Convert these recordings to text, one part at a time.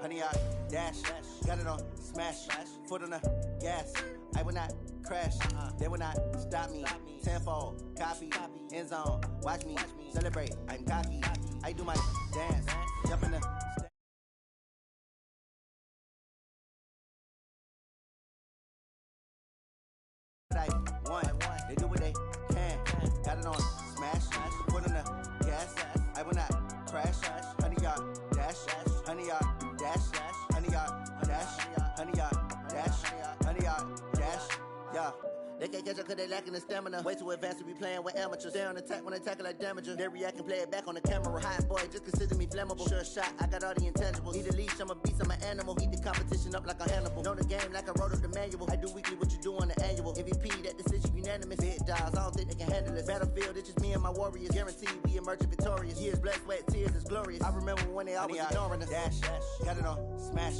honey, I dash. Got it on smash, foot on the gas. I will not crash, they will not stop me. Tenfold, copy, end zone, watch me celebrate. I'm cocky, I do my dance, jump in the I won. They do what they can. Got it on smash, foot on the gas. I will not crash, honey, yard dash, honey, yard dash, honey, yard dash, honey, yard dash, honey, yard dash. Yeah. They can't catch up cause they lacking the stamina. Way too advanced to be playing with amateurs. They on attack when they tackle like damager. They react and play it back on the camera. Hot boy, just consider me flammable. Sure shot, I got all the intangibles. Need a leash, I'm a beast, I'm an animal. Eat the competition up like a Hannibal. Know the game like I wrote up the manual. I do weekly what you do on the annual. MVP, that decision unanimous. Big dials, I don't think they can handle it. Battlefield, it's just me and my warriors. Guaranteed we emerge victorious. Years, blood, sweat, tears, it's glorious. I remember when they always ignoring us. Dash, got it on smash,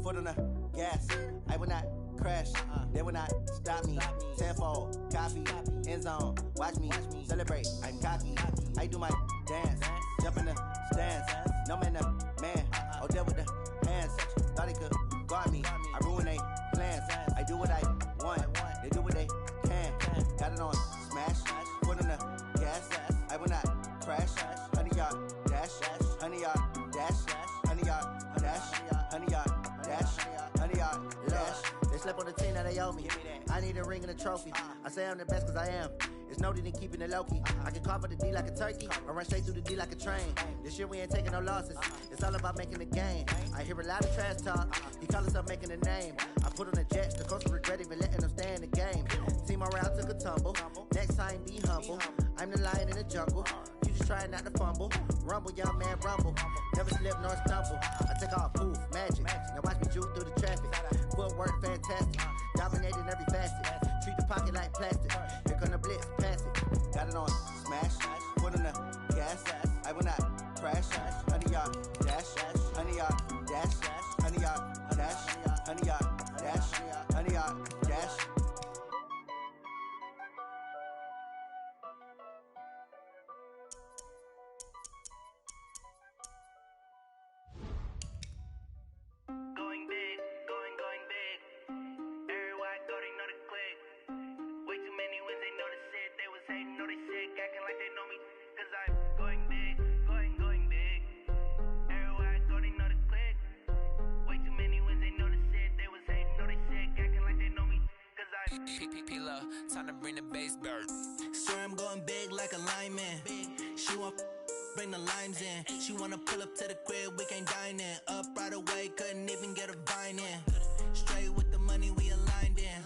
foot on the gas. I will not crash, they will not stop me. Tenfold, copy, end zone, watch me celebrate. I'm cocky, I do my dance, jump in the stands. No man, man, oh there with the hands. Thought he could guard me, I ruin they plans. I do what I want, they do what they can. Got it on smash, foot on the gas. I will not crash, honey yard dash, honey yard dash, honey yard dash, honey yard dash, honey yard dash. They slept on the team that they owe me. I need a ring and a trophy. I say I'm the best cause I am. It's no need in keeping it low-key. I can carve up the D like a turkey or run straight through the D like a train. This year we ain't taking no losses. It's all about making the game. I hear a lot of trash talk. He call himself making a name. I put on the Jets. The coach will regret even letting them stay in the game. Team morale took a tumble. Next time be humble. I'm the lion in the jungle. You just trying not to fumble. Rumble, young man, rumble. Never slip nor stumble. I take off, poof, magic. Now watch me juke through the traffic. Footwork fantastic. Dominating every facet. Treat the pocket like plastic. Here come the blitz, pass it. Got it on smash, foot on the gas. I will not crash. Honey yard dash, honey yard dash, honey yard dash, honey yard dash, honey yard dash. Going big, going big. Everywhere I go, they know the click. Way too many wins, they know the shit. They was hating, know they sick, acting like they know me. Cause I'm going big, going big. Everywhere I go, they know the click. Way too many wins, they know the shit. They was hating, know they sick, acting like they know me. Cause I'm P-P-P-Lo, time to bring the bass bird. Swear I'm going big like a lineman. She want bring the limes in. She wanna pull up to the crib, we can't dine in. Up right away, couldn't even get a vine in. Straight with the money we aligned in.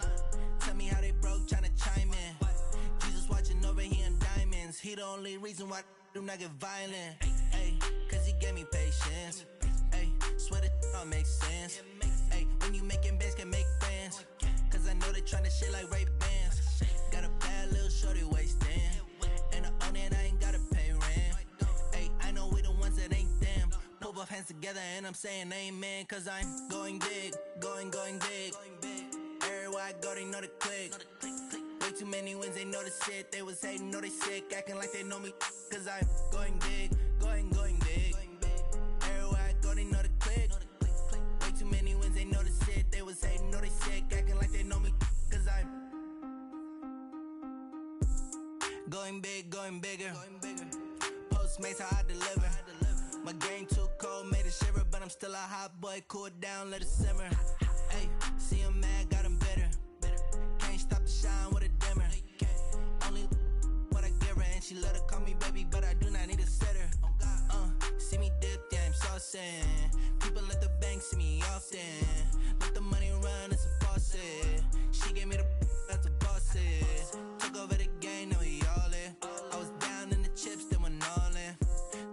Tell me how they broke, tryna chime in. Jesus watching over here in diamonds. He the only reason why I do not get violent. Ay, cause he gave me patience. Ay, swear that all makes sense. Ay, when you making bands, can make friends. Cause I know they tryna shit like Ray-Bans. Got a bad little shorty wasting. And I own it, I ain't gotta pay rent. Ay, I know we the ones that ain't them. Pull both hands together and I'm saying amen. Cause I'm going big, going big. Everywhere I go, they know the click. Way too many wins, they know the shit. They was hating, know they sick, acting like they know me. Cause I'm going big, going big. Everywhere I go, they know the click. Way too many wins, they know the shit. They was hating, know they sick, acting like they know me. Cause I'm going big, going bigger. Postmates, how I deliver. My game too cold, made it shiver. But I'm still a hot boy, cool it down, let it simmer. Hey, see him mad, got him bitter. Can't stop the shine with a dimmer. Only what I give her, and she let her call me baby, but I do not need a sitter. See me dip, yeah, I'm saucing. People at the bank see me often. Let the money run, it's a faucet. She gave me the that's a boss it. Took over the game, now we all in. I was down in the chips, then went all in.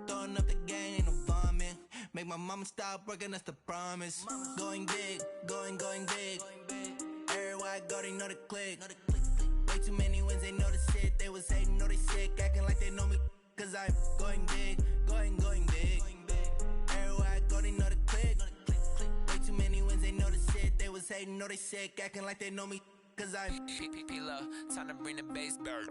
Throwing up the gang, ain't no vomit. Make my mama stop working, that's the promise. Going big, going big. Everywhere I go, they know the click. Way too many wins, they know the shit. They was hating, know they sick, acting like they know me. Cause I'm going big, going big. Everywhere I go, they know the click. Way too many wins, they know the shit. They was hating, know they sick, acting like they know me. Cause I'm P-P-P-Lo, time to bring the bass bird.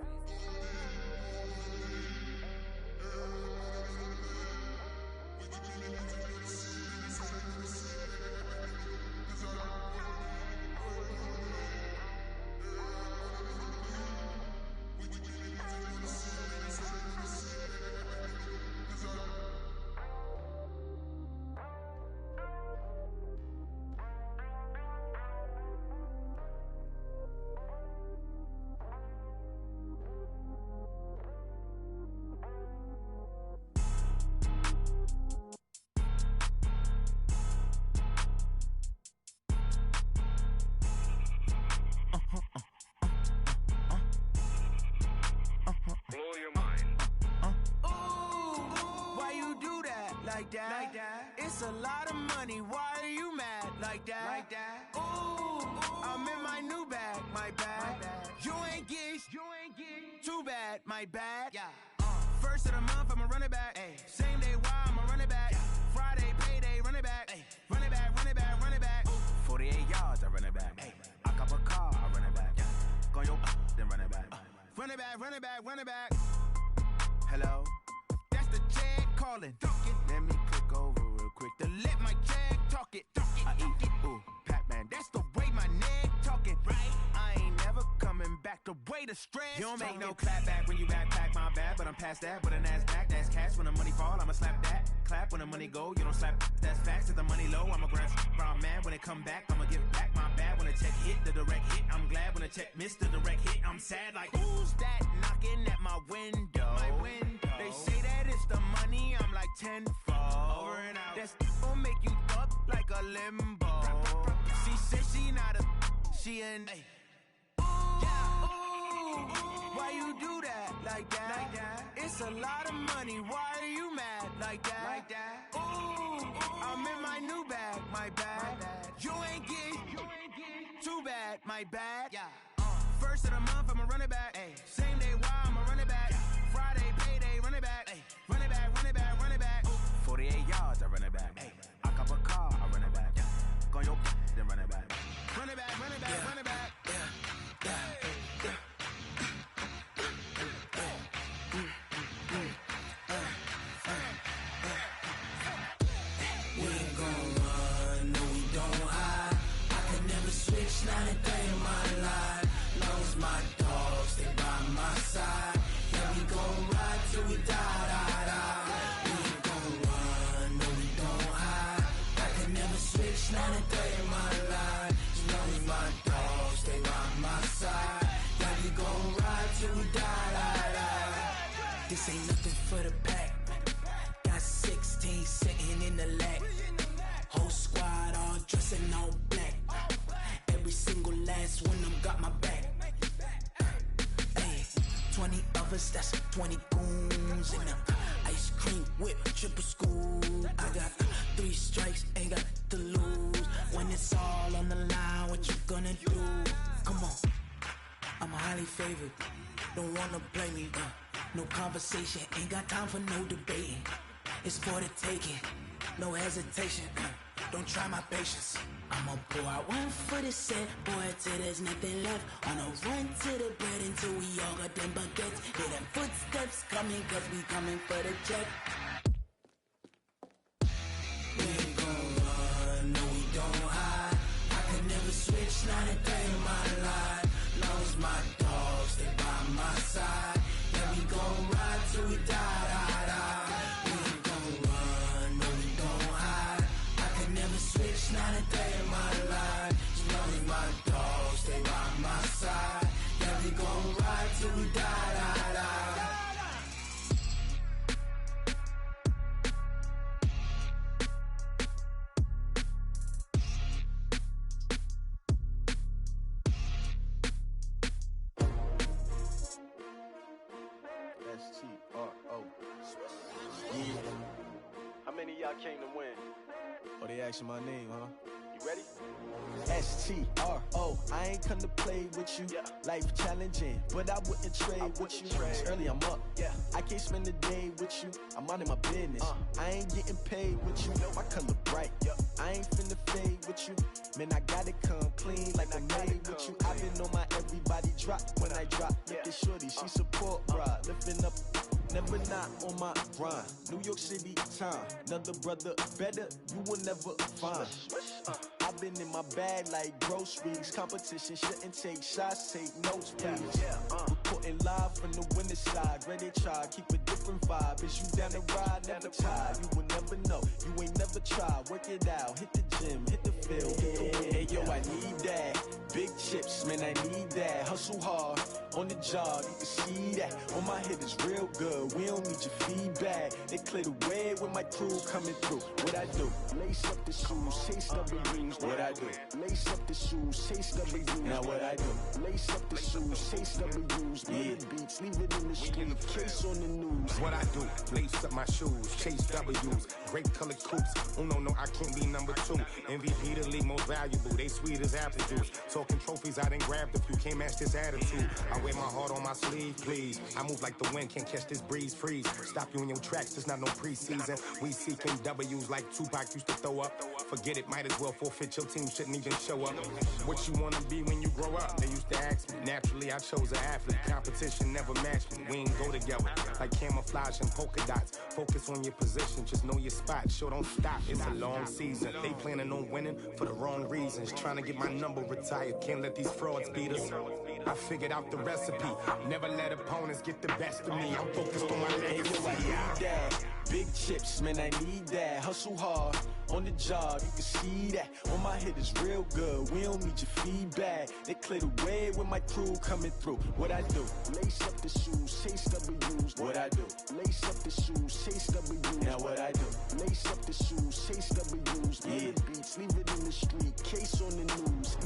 like that? It's a lot of money, why are you mad like that? Ooh, I'm in my new bag, my bad. You ain't geeks, too bad, my bad. First of the month, I'ma run it back. Same day, why I'ma run it back. Friday, payday, run it back. Run it back, run it back, run it back. 48 yards, I run it back. I cop a car, I run it back. Go your then run it back. Run it back, run it back, run it back. Hello, that's the jag calling. Let me click over real quick to let my jag talk it. I eat it, ooh, Pac-Man, that's the way my neck talking. Right, I ain't never coming back the way the stress. You don't make no clap back when you backpack, my bad, but I'm past that. With an ass back, that's cash. When the money fall, I'ma slap that. Clap when the money go, you don't slap. That's facts. If the money low, I'ma grab brown man. When it come back, I'ma give back my bad. When the check hit, the direct hit, I'm glad. When the check missed the direct hit, I'm sad. Like who's that knocking at my window? They say that it's the money, I'm like tenfold. Over and out. That's gon' make you up like a limbo. She said she not a, she an. Why you do that like that? It's a lot of money, why are you mad like that? Ooh, I'm in my new bag, my bad. You ain't geek, too bad, my bad. First of the month, I'ma run it back. Same day, why I'ma run it back. Friday, payday, run it back. Run it back, run it back, run it back. 48 yards, I run it back. I cop a car, I run it back. Go your then run it back. Run it back, run it back, run it back. We ain't gon' run, no we don't hide. I can never switch, not a day in my life. Long as my dogs stay by my side. Yeah, we gon' ride till we die. We ain't gon' run, no we don't hide. I can never switch, not a day in my life. As long as my dogs stay by my side. Yeah, we gon' ride till we die. This ain't nothing for the pack. Got 16 sitting in the lag. Whole squad all dressing all black. Every single last one of them got my back. Hey, 20 of us, that's 20 goons in them. Ice cream whip, triple school. I got 3 strikes, ain't got to lose. When it's all on the line, what you gonna do? Come on, I'm highly favored. Don't wanna play me, no conversation, ain't got time for no debating. It's for the taking, no hesitation. Don't try my patience. I'ma pour out one for the set, boy, till there's nothing left. On a run to the bread until we all got them baguettes. Hear them footsteps coming, cause we coming for the check. We ain't gon' run, no we don't hide. I can never switch, not a day in my life. Long as my dogs stay by my side. Yeah, we gon' ride till we die. We ain't gon' run, no we don't hide. I can never switch, not a day in my life. As long as my dogs stay by my side. Yeah, we gon' ride till we die. S-T-R-O. Yeah. How many of y'all came to win? Oh, they asking my name, huh? You ready? S-T-R-O. I ain't come to play with you. Life challenging, but I wouldn't trade with you. It's early, I'm up. I can't spend the day with you. I'm out of my business. I ain't getting paid with you. My color bright. I ain't finna fade with you. Man, I gotta come clean like I made with you. I've been on my everybody drop when I drop. Look at shorty, she support, bruh. Lifting up, never not on my grind. New York City time, another brother better, you will never find. I've been in my bag like groceries. Competition shouldn't take shots, take notes, please. Reporting live from the winter side. Ready to try, keep a different vibe. Is you down the ride, never tired. You will never know, you ain't never tried. Work it out, hit the gym, hit the field. Hey yo, I need that. Big chips, man, I need that. Hustle hard, on the job, you can see that. On my head is real good, we don't need your feedback. They clear the way with my crew coming through. What I do? Lace up the shoes, chase up the rings. What I do? Lace up the shoes, chase up the rings. Now what I do? Lace up the shoes, chase up the rings. Beats, leave it in the street, case on the news. What I do, lace up my shoes, chase W's, grape colored coops. Oh no, I can't be number 2. MVP the league most valuable, they sweet as apple juice. Talking trophies, I done grabbed a few, can't match this attitude. I wear my heart on my sleeve, please. I move like the wind, can't catch this breeze, freeze. Stop you in your tracks, there's not no preseason. We seeking W's like Tupac used to throw up. Forget it, might as well forfeit, your team shouldn't even show up. What you wanna be when you grow up? They used to ask me. Naturally, I chose an athlete. Competition never matched me. We ain't go together like camouflage and polka dots. Focus on your position, just know your spot. Sure, don't stop. It's a long season. They planning on winning for the wrong reasons. Trying to get my number retired. Can't let these frauds beat us. I figured out the recipe. Never let opponents get the best of me. I'm focused on my legacy. Big chips, man, I need that. Hustle hard on the job, you can see that. On my head is real good, we don't need your feedback. They clear the way with my crew coming through. What I do? Lace up the shoes, chase W's. What I do? Lace up the shoes, chase W's. Now what I do? Lace up the shoes, chase W's. Beats, leave it in the street, case on the news.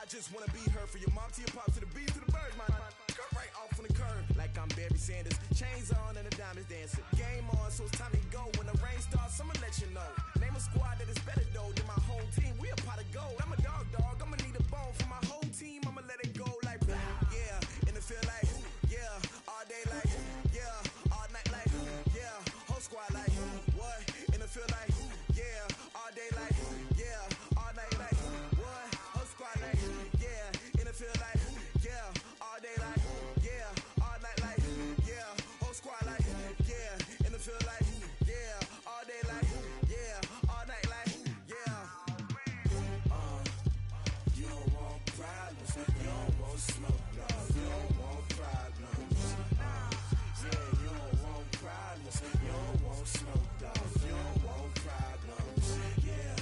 just wanna be her. For your mom to your pop to the beat to the birds, man. Cut right off on the curb like I'm Barry Sanders. Chains on and the diamonds dancing. Game on, so it's time to go. When the rain starts, I'ma let you know. Name a squad that is better though than my home team. We a pot of gold. I'm a dog. I'ma need a bone for my whole team. I'ma let it go like blah. Yeah, and it feel like yeah, all day like yeah, all night like yeah, whole squad like what? And it feel like yeah, all day like yeah, all night like what? Whole squad like yeah, and it feel like yeah, all day like yeah, all night like yeah, whole squad like yeah, and it feel like yeah, all day like yeah, all night like yeah. You don't want problems, you don't want smoke, dog. You don't want problems. Yeah, you don't want problems, you don't want smoke, dog. You don't want problems. Yeah,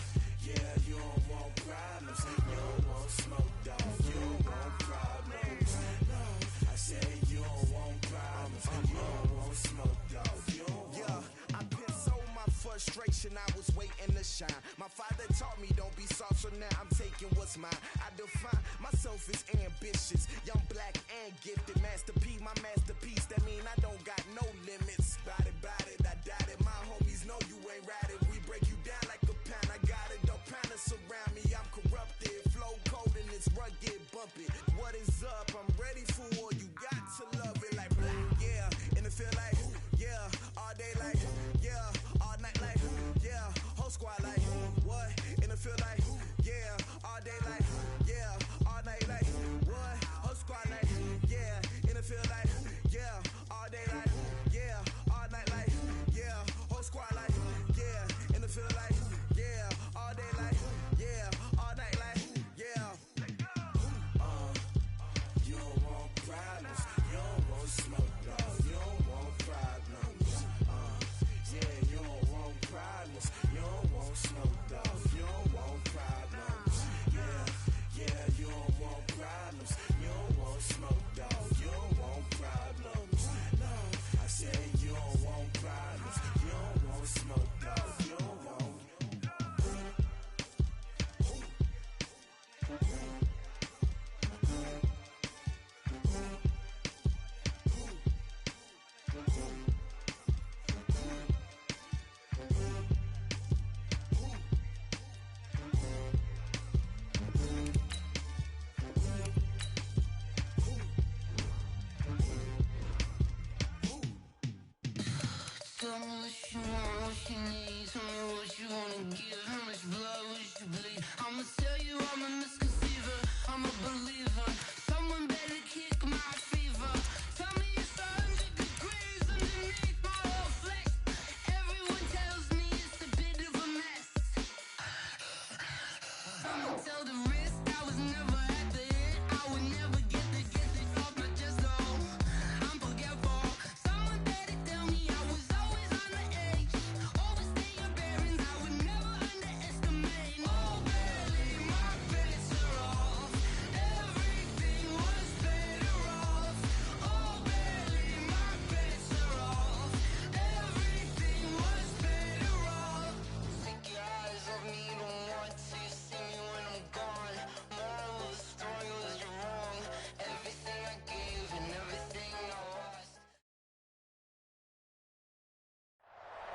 you don't want problems, you don't want smoke, dog. You don't want problems. No, I say you don't want problems, you don't want smoke, dog. You don't want. Yeah, I pissed so my frustration, I was waiting to shine. My father taught me don't be soft, so now I'm taking what's mine. I define myself as ambitious, young, black, and gifted. Master P, my masterpiece, that mean I don't got no limits. Bout it, I doubt it. My homies know you ain't ratted. We break you down like a pound. I got it, don't pound to surround me. I'm corrupted, flow cold and it's rugged, bumpy. What is up? I'm ready for war. You got to love it like blah. Yeah, and it feel like yeah, all day like yeah, all night like yeah, whole squad like what? And it feel like yeah, all day like yeah, all night like what? Whole squad like yeah, and it feel like yeah, all day like yeah, all night like yeah, whole squad like yeah, and it feel like yeah, all day like yeah, all night like yeah. You don't want problems, you don't want smoke, dog. You don't want problems. Yeah, you don't want problems, you don't want smoke, dog. You don't want problems. what you want, what you need. Tell me what you wanna give. How much blood would you bleed? I'ma tell you I'm a misconceiver. I'm a believer. Someone better kick my fever. Tell me it's 100 degrees underneath my whole flesh. Everyone tells me it's a bit of a mess. Someone tell the risk I was never at the end. I would never get it off my chest though. I'm forgetful. Someone better tell me I was always on the edge. Overstay your bearings, I would never underestimate. Oh baby, my bets are off. Everything was better off. Oh baby, my bets are off. Everything was better off. Take your eyes off me, don't want to see me when I'm gone. Moral of the story was you're wrong. Everything I gave and everything I lost.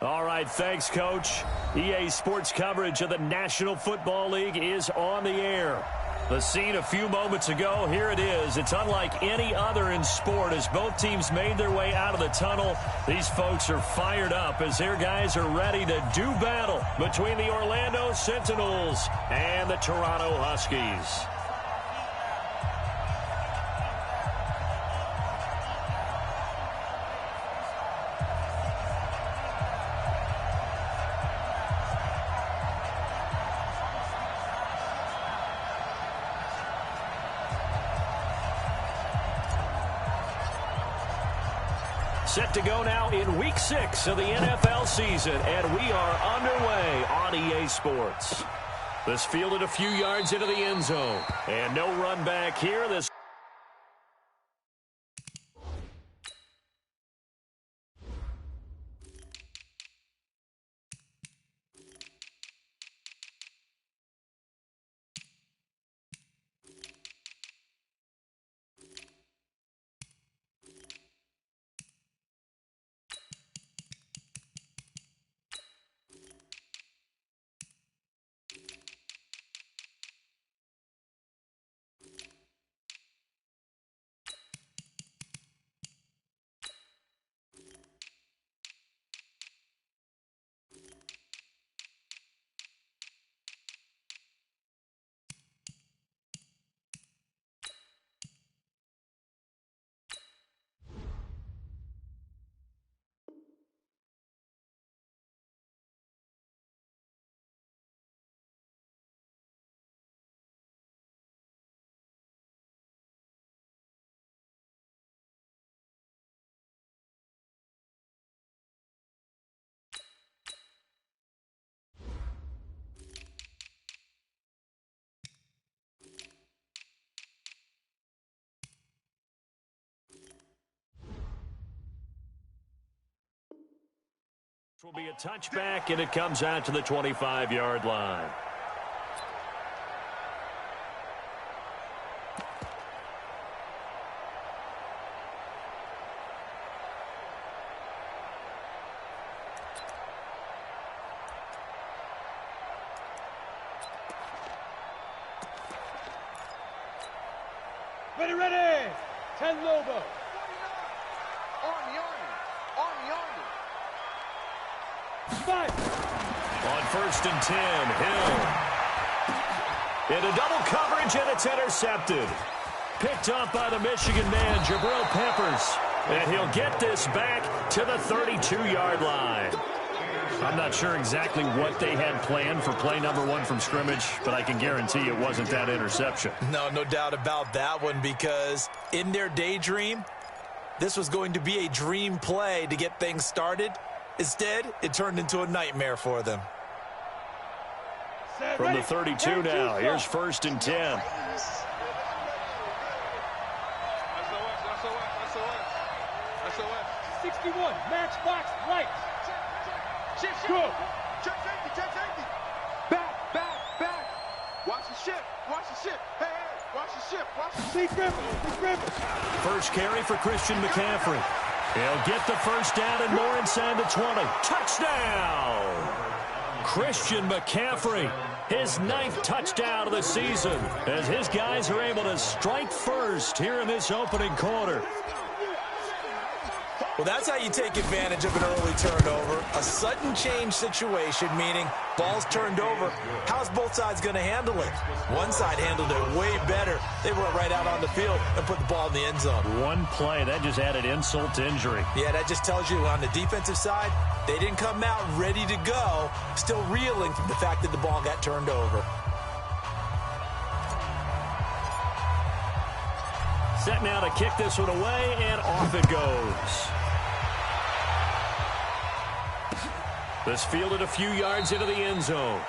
All right, thanks, Coach. EA Sports coverage of the National Football League is on the air. The scene a few moments ago, here it is. It's unlike any other in sport as both teams made their way out of the tunnel. These folks are fired up as their guys are ready to do battle between the Orlando Sentinels and the Toronto Huskies. Set to go now in Week 6 of the NFL season, and we are underway on EA Sports. This fielded a few yards into the end zone, and no run back here. This will be a touchback, and it comes out to the 25-yard line. Ready, ready! 10 Lobo. On 1st and 10, Hill. Into double coverage, and it's intercepted. Picked up by the Michigan man, Jabril Peppers. And he'll get this back to the 32-yard line. I'm not sure exactly what they had planned for play number 1 from scrimmage, but I can guarantee it wasn't that interception. No doubt about that one, because in their daydream, this was going to be a dream play to get things started. Instead, it turned into a nightmare for them. From the 32 now, here's 1st and 10. 61, match box, right. Go. Check safety. Back. Watch the ship. Hey, watch the ship. Lee Griffin. First carry for Christian McCaffrey. He'll get the first down and more inside the 20. Touchdown! Christian McCaffrey, his 9th touchdown of the season, as his guys are able to strike first here in this opening quarter. Well, that's how you take advantage of an early turnover. A sudden change situation, meaning ball's turned over. How's both sides going to handle it? One side handled it way better. They went right out on the field and put the ball in the end zone. One play, that just added insult to injury. Yeah, that just tells you on the defensive side, they didn't come out ready to go, still reeling from the fact that the ball got turned over. Set now to kick this one away, and off it goes. This fielded a few yards into the end zone.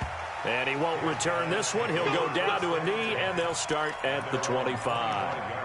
And he won't return this one. He'll go down to a knee, and they'll start at the 25.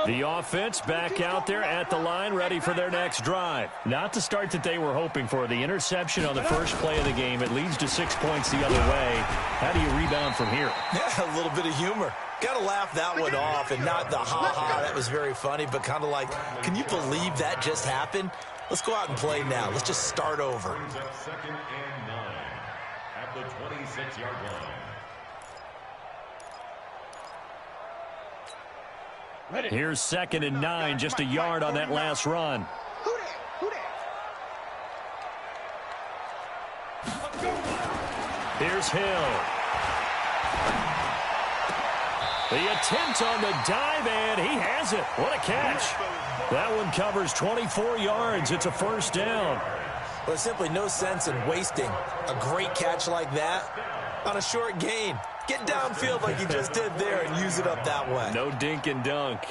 The offense back out there at the line, ready for their next drive. Not the start that they were hoping for. The interception on the first play of the game, it leads to 6 points the other way. How do you rebound from here? Yeah, a little bit of humor. Got to laugh that one off, and not the ha-ha, that was very funny, but kind of like, can you believe that just happened? Let's go out and play now. Let's just start over. Second and 9 at the 26-yard line. Here's 2nd and 9, just a yard on that last run. Here's Hill. The attempt on the dive, and he has it. What a catch. That one covers 24 yards. It's a first down. Well, there's simply no sense in wasting a great catch like that on a short gain. Get downfield like you just did there and use it up that way. No dink and dunk.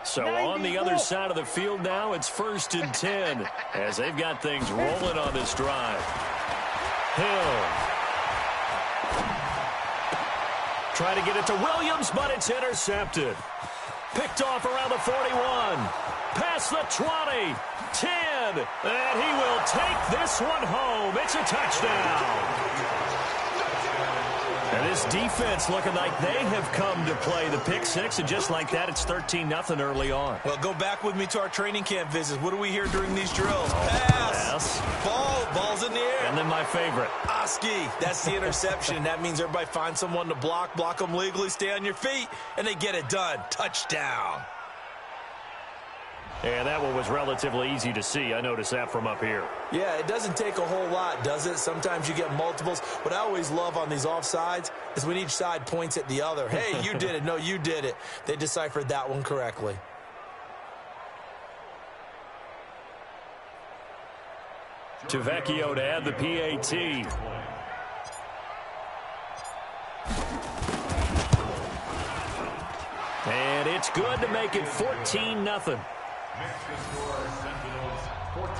So on the other side of the field now, it's 1st and 10 as they've got things rolling on this drive. Hill. Try to get it to Williams, but it's intercepted. Picked off around the 41. Past the 20. 10. And he will take this one home. It's a touchdown. And this defense looking like they have come to play the pick six, and just like that, it's 13-0 early on. Well, go back with me to our training camp visits. What do we hear during these drills? Pass. Ball's in the air. And then my favorite. Oski. That's the interception. That means everybody finds someone to block them legally, stay on your feet, and they get it done. Touchdown. And that one was relatively easy to see. I noticed that from up here. Yeah, it doesn't take a whole lot, does it? Sometimes you get multiples. What I always love on these offsides is when each side points at the other. Hey, you did it. No, you did it. They deciphered that one correctly. Tavecchio to add the PAT. And it's good to make it 14-0. Next score, Sentinels 14,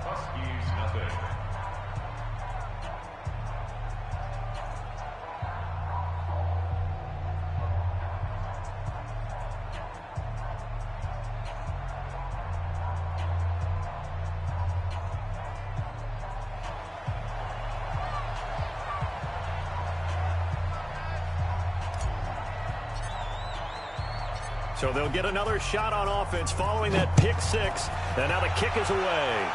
Huskies 0. So they'll get another shot on offense following that pick six. And now the kick is away.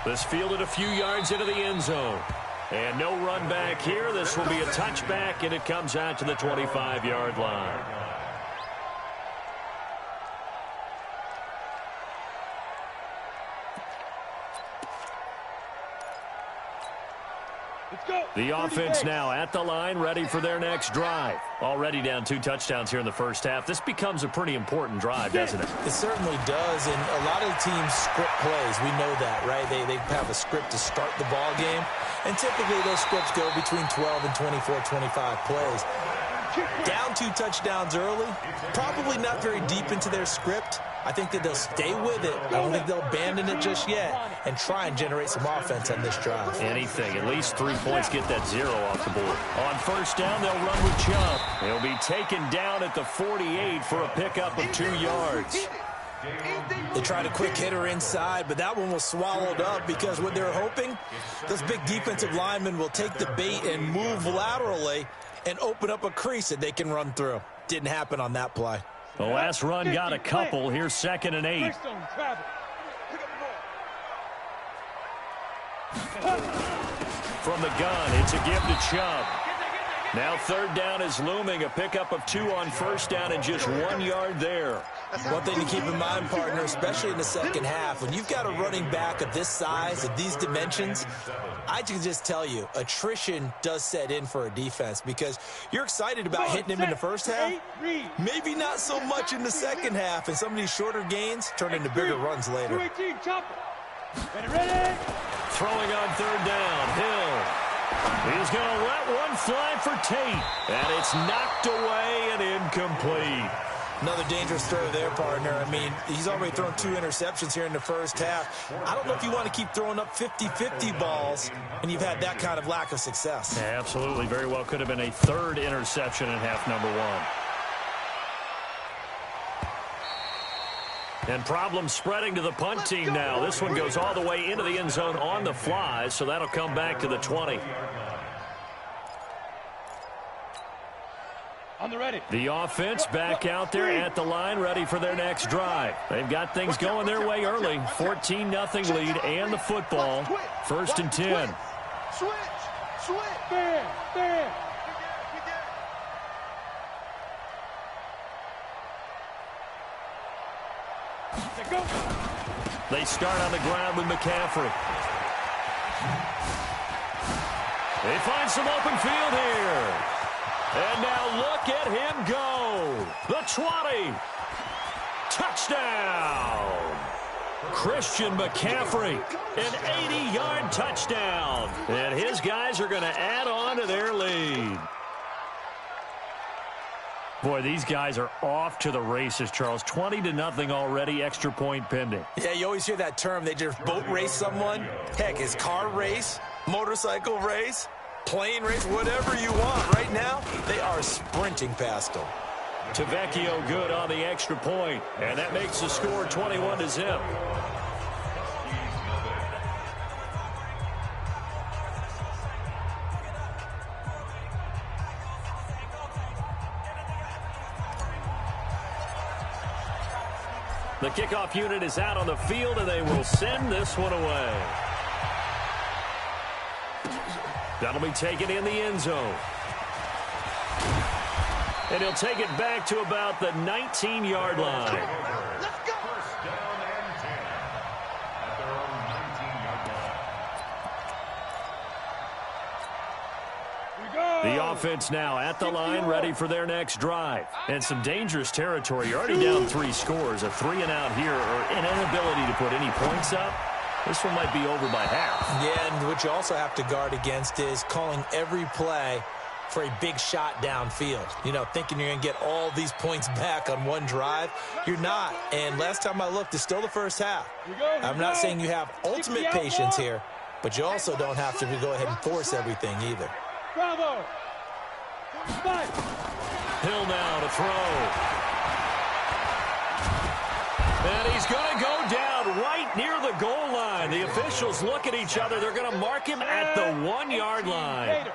This fielded a few yards into the end zone. And no run back here. This will be a touchback, and it comes out to the 25-yard line. The offense now at the line, ready for their next drive. Already down 2 touchdowns here in the first half. This becomes a pretty important drive, doesn't it? It certainly does, and a lot of the teams script plays. We know that, right? They have a script to start the ball game, and typically those scripts go between 12 and 24, 25 plays. Down 2 touchdowns early, probably not very deep into their script. I think that they'll stay with it. I don't think they'll abandon it just yet and try and generate some offense on this drive. Anything. At least 3 points, get that 0 off the board. On first down, they'll run with Chubb. He'll be taken down at the 48 for a pickup of 2 yards. They tried a quick hitter inside, but that one was swallowed up because what they're hoping, those big defensive linemen will take the bait and move laterally and open up a crease that they can run through. Didn't happen on that play. The last run got a couple. Here's 2nd and 8. From the gun, it's a give to Chubb. Now 3rd down is looming. A pickup of 2 on 1st down and just 1 yard there. One thing to keep in mind, partner, especially in the second half, when you've got a running back of this size, of these dimensions, I can just tell you, attrition does set in for a defense because you're excited about hitting him in the first half. Maybe not so much in the second half, and some of these shorter gains turn into bigger runs later. Throwing on 3rd down, Hill. He's going to let one fly for Tate, and it's knocked away and incomplete. Another dangerous throw there, partner. I mean, he's already thrown 2 interceptions here in the first half. I don't know if you want to keep throwing up 50-50 balls, and you've had that kind of lack of success. Yeah, absolutely. Very well could have been a 3rd interception in half number 1. And problems spreading to the punt team now. This one goes all the way into the end zone on the fly, so that'll come back to the 20. On the ready. The offense back out there at the line, ready for their next drive. They've got things going their way early. 14-0 lead and the football. 1st and 10. Switch. Bam. They start on the ground with McCaffrey. They find some open field here. And now look at him go. The 20. Touchdown. Christian McCaffrey, an 80-yard touchdown. And his guys are going to add on to their lead. Boy, these guys are off to the races, Charles. 20-0 already, extra point pending. Yeah, you always hear that term. They just boat race someone. Heck, it's car race, motorcycle race, plane race, whatever you want. Right now, they are sprinting past them. Tavecchio good on the extra point, and that makes the score 21-0. The kickoff unit is out on the field, and they will send this one away. That'll be taken in the end zone. And he'll take it back to about the 19-yard line. Let's go. First down and 10 at their own 19-yard line. The offense now at the line, ready for their next drive. And some dangerous territory. You're already down 3 scores. A 3-and-out here, or an inability to put any points up. This one might be over by half. Yeah, and what you also have to guard against is calling every play for a big shot downfield. You know, thinking you're going to get all these points back on one drive. You're not. And last time I looked, it's still the first half. I'm not saying you have ultimate patience here, but you also don't have to go ahead and force everything either. Bravo. Hill now to throw. And he's going to go down right near the goal line. The officials look at each other. They're going to mark him at the 1-yard line.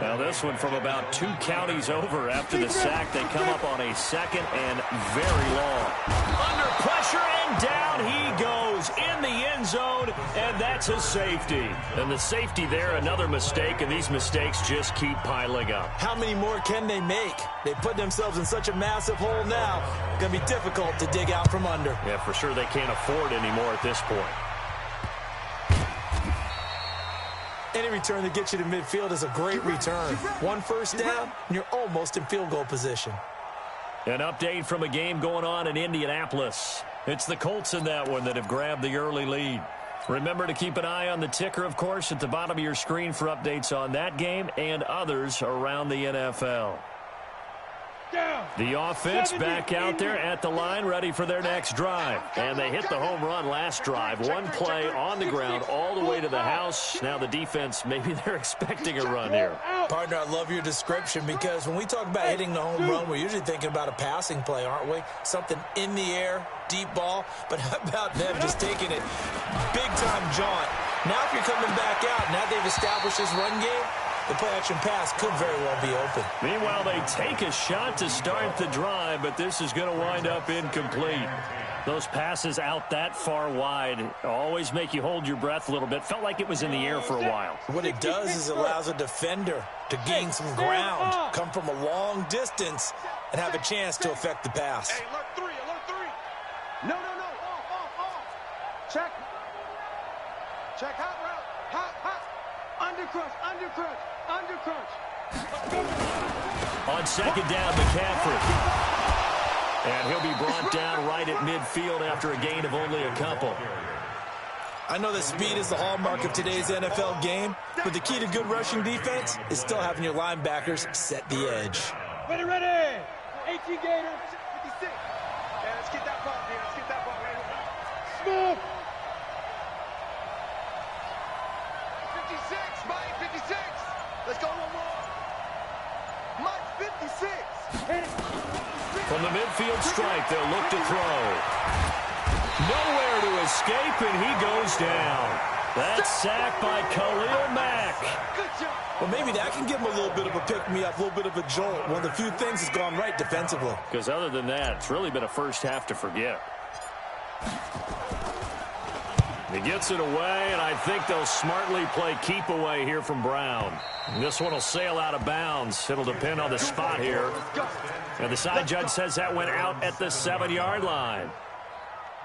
Now this one from about 2 counties over after the sack. They come up on a 2nd and very long. Under pressure and down he goes in the end zone, and that's a safety. And the safety there, another mistake, and these mistakes just keep piling up. How many more can they make? They put themselves in such a massive hole now. It's going to be difficult to dig out from under. Yeah, for sure they can't afford anymore at this point. Any return that gets you to midfield is a great return. 1 first down, and you're almost in field goal position. An update from a game going on in Indianapolis. It's the Colts in that one that have grabbed the early lead. Remember to keep an eye on the ticker, of course, at the bottom of your screen for updates on that game and others around the NFL. The offense back out there at the line, ready for their next drive. And they hit the home run last drive. One play on the ground all the way to the house. Now the defense, maybe they're expecting a run here. Partner, I love your description because when we talk about hitting the home run, we're usually thinking about a passing play, aren't we? Something in the air, deep ball. But how about them just taking it big-time jaunt? Now if you're coming back out, now they've established this run game, the play-action pass could very well be open. Meanwhile, they take a shot to start the drive, but this is going to wind up incomplete. Those passes out that far wide always make you hold your breath a little bit. Felt like it was in the air for a while. What it does is it allows a defender to gain some ground, come from a long distance, and have a chance to affect the pass. Hey, alert three, alert three. No, off. Check. Check, hot route, hot. Undercrunch. On second down, McCaffrey. And he'll be brought down right at midfield after a gain of only a couple. I know that speed is the hallmark of today's NFL game, but the key to good rushing defense is still having your linebackers set the edge. Ready. 18 Gators. 56. Yeah, let's get that ball here. Smooth. 56, Mike, 56. Let's go one more. Mike, 56. From the midfield stripe, they'll look to throw. Nowhere to escape, and he goes down. That's sacked by Khalil Mack. Well, maybe that can give him a little bit of a pick-me-up, a little bit of a jolt. One of the few things has gone right defensively. Because other than that, it's really been a first half to forget. He gets it away, and I think they'll smartly play keep away here from Brown. And this one will sail out of bounds. It'll depend on the spot here. And the side judge says that went out at the 7-yard line.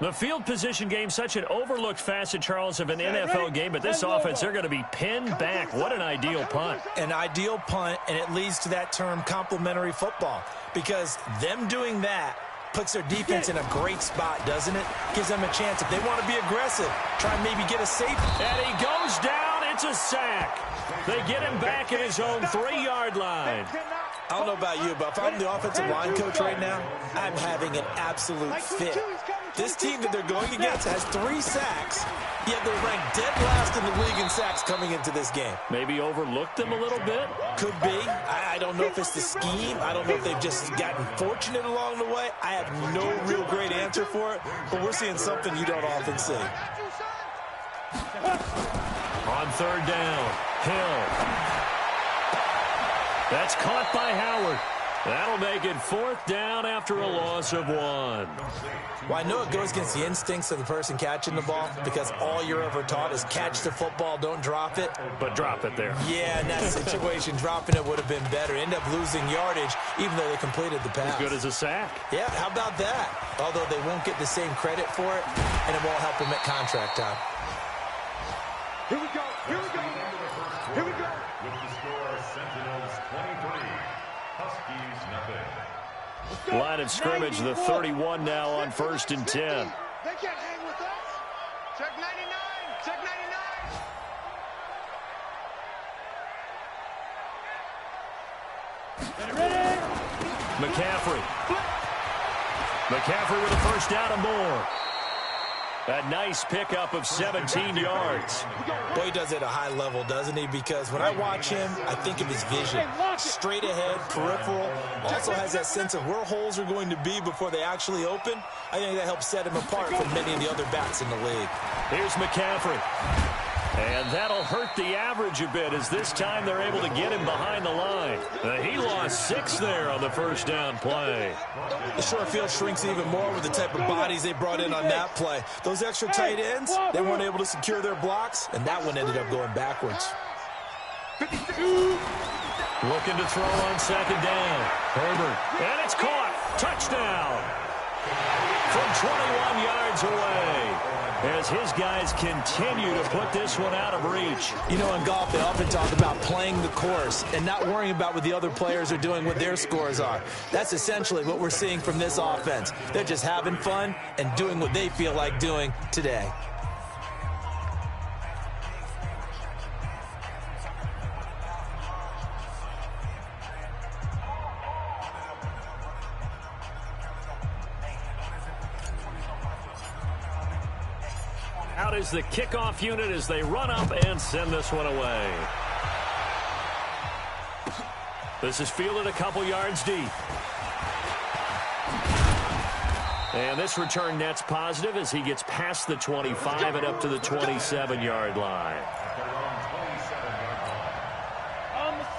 The field position game, such an overlooked facet, Charles, of an NFL game, but this offense, they're going to be pinned back. What an ideal punt. An ideal punt, and it leads to that term complementary football, because them doing that puts their defense in a great spot, doesn't it? Gives them a chance, if they want to be aggressive, try and maybe get a safety. And he goes down. It's a sack. They get him back at his own 3-yard line. I don't know about you, but if I'm the offensive line coach right now, I'm having an absolute fit. This team that they're going against has 3 sacks, yet they're ranked dead last in the league in sacks coming into this game. Maybe overlooked them a little bit? Could be. I don't know if it's the scheme. I don't know if they've just gotten fortunate along the way. I have no real great answer for it, but we're seeing something you don't often see. On third down, Hill. That's caught by Howard. That'll make it 4th down after a loss of 1. Well, I know it goes against the instincts of the person catching the ball, because all you're ever taught is catch the football, don't drop it. But drop it there. Yeah, in that situation, dropping it would have been better. End up losing yardage, even though they completed the pass. As good as a sack. Yeah, how about that? Although they won't get the same credit for it, and it won't help them at contract time. Here we go. With the score, Sentinels 23, Huskies nothing. Line of scrimmage, the 31 now on 1st and 10. They can't hang with us. Check 99. Check 99. Ready. McCaffrey with a first down and more. A nice pickup of 17 yards. Boy, he does it at a high level, doesn't he? Because when I watch him, I think of his vision. Straight ahead, peripheral. Also has that sense of where holes are going to be before they actually open. I think that helps set him apart from many of the other backs in the league. Here's McCaffrey. And that'll hurt the average a bit, as this time they're able to get him behind the line. He lost 6 there on the first down play. The short field shrinks even more with the type of bodies they brought in on that play. Those extra tight ends, they weren't able to secure their blocks, and that one ended up going backwards. Looking to throw on second down. Herbert. And it's caught. Touchdown. From 21 yards away, as his guys continue to put this one out of reach. You know, in golf, they often talk about playing the course and not worrying about what the other players are doing, what their scores are. That's essentially what we're seeing from this offense. They're just having fun and doing what they feel like doing today. out is the kickoff unit as they run up and send this one away. This is fielded a couple yards deep. And this return net's positive as he gets past the 25 and up to the 27-yard line.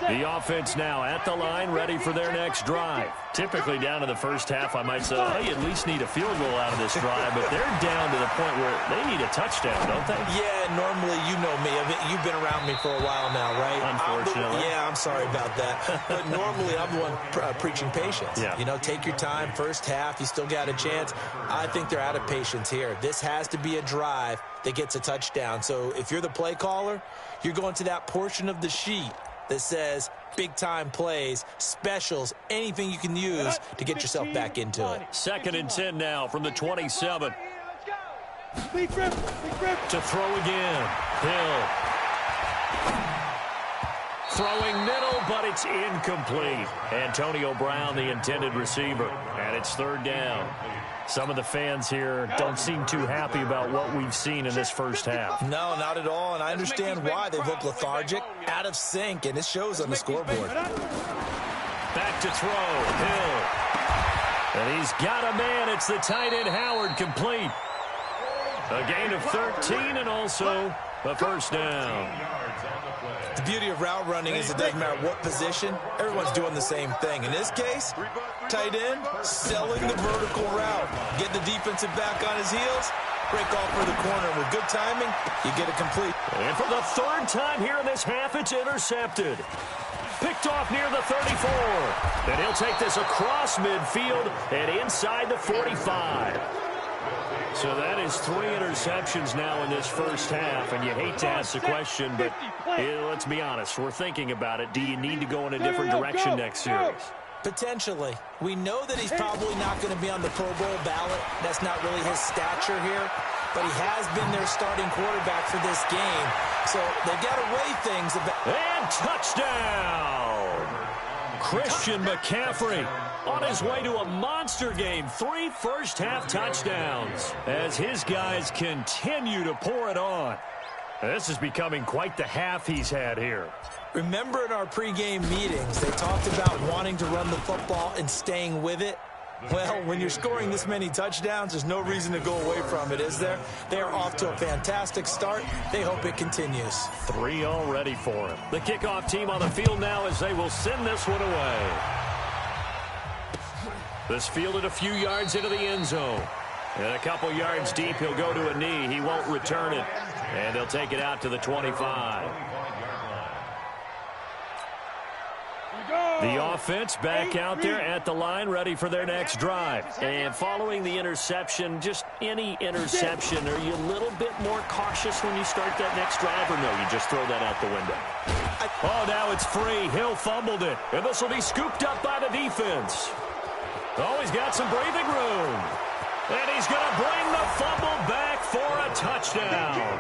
The offense now at the line, ready for their next drive. Typically down to the first half, I might say, oh, you at least need a field goal out of this drive, but they're down to the point where they need a touchdown, don't they? Yeah, normally, you know me. You've been around me for a while now, right? Unfortunately. I'm sorry about that. But normally, I'm the one preaching patience. Yeah. You know, take your time. First half, you still got a chance. I think they're out of patience here. This has to be a drive that gets a touchdown. So if you're the play caller, you're going to that portion of the sheet that says big-time plays, specials, anything you can use to get yourself back into it. 2nd and 10 now from the 27. To throw again. Hill. Throwing middle, but it's incomplete. Antonio Brown, the intended receiver. And it's 3rd down. Some of the fans here don't seem too happy about what we've seen in this first half. No, not at all, and I understand why. They look lethargic, out of sync, and it shows on the scoreboard. Back to throw, Hill. And he's got a man. It's the tight end, Howard, complete. A gain of 13 and also a first down. The beauty of route running is it doesn't matter what position, everyone's doing the same thing. In this case, tight end, selling the vertical route. Get the defensive back on his heels, break off for the corner. With good timing, you get it complete. And for the 3rd time here in this half, it's intercepted. Picked off near the 34. And he'll take this across midfield and inside the 45. So that is 3 interceptions now in this first half, and you hate to ask the question, but let's be honest. We're thinking about it. Do you need to go in a different direction next series? Potentially. We know that he's probably not going to be on the Pro Bowl ballot. That's not really his stature here, but he has been their starting quarterback for this game, so they've got to weigh things about. And touchdown! Christian McCaffrey on his way to a monster game. 3 first-half touchdowns as his guys continue to pour it on. This is becoming quite the half he's had here. Remember in our pregame meetings, they talked about wanting to run the football and staying with it? Well, when you're scoring this many touchdowns, there's no reason to go away from it, is there? They are off to a fantastic start. They hope it continues. 3 already for him. The kickoff team on the field now as they will send this one away. This fielded a few yards into the end zone. And a couple yards deep, he'll go to a knee. He won't return it. And they'll take it out to the 25. The offense back out there at the line, ready for their next drive. And following the interception, just any interception, are you a little bit more cautious when you start that next drive, or no, you just throw that out the window? Oh, now it's free. Hill fumbled it. And this will be scooped up by the defense. Oh, he's got some breathing room. And he's going to bring the fumble back for a touchdown.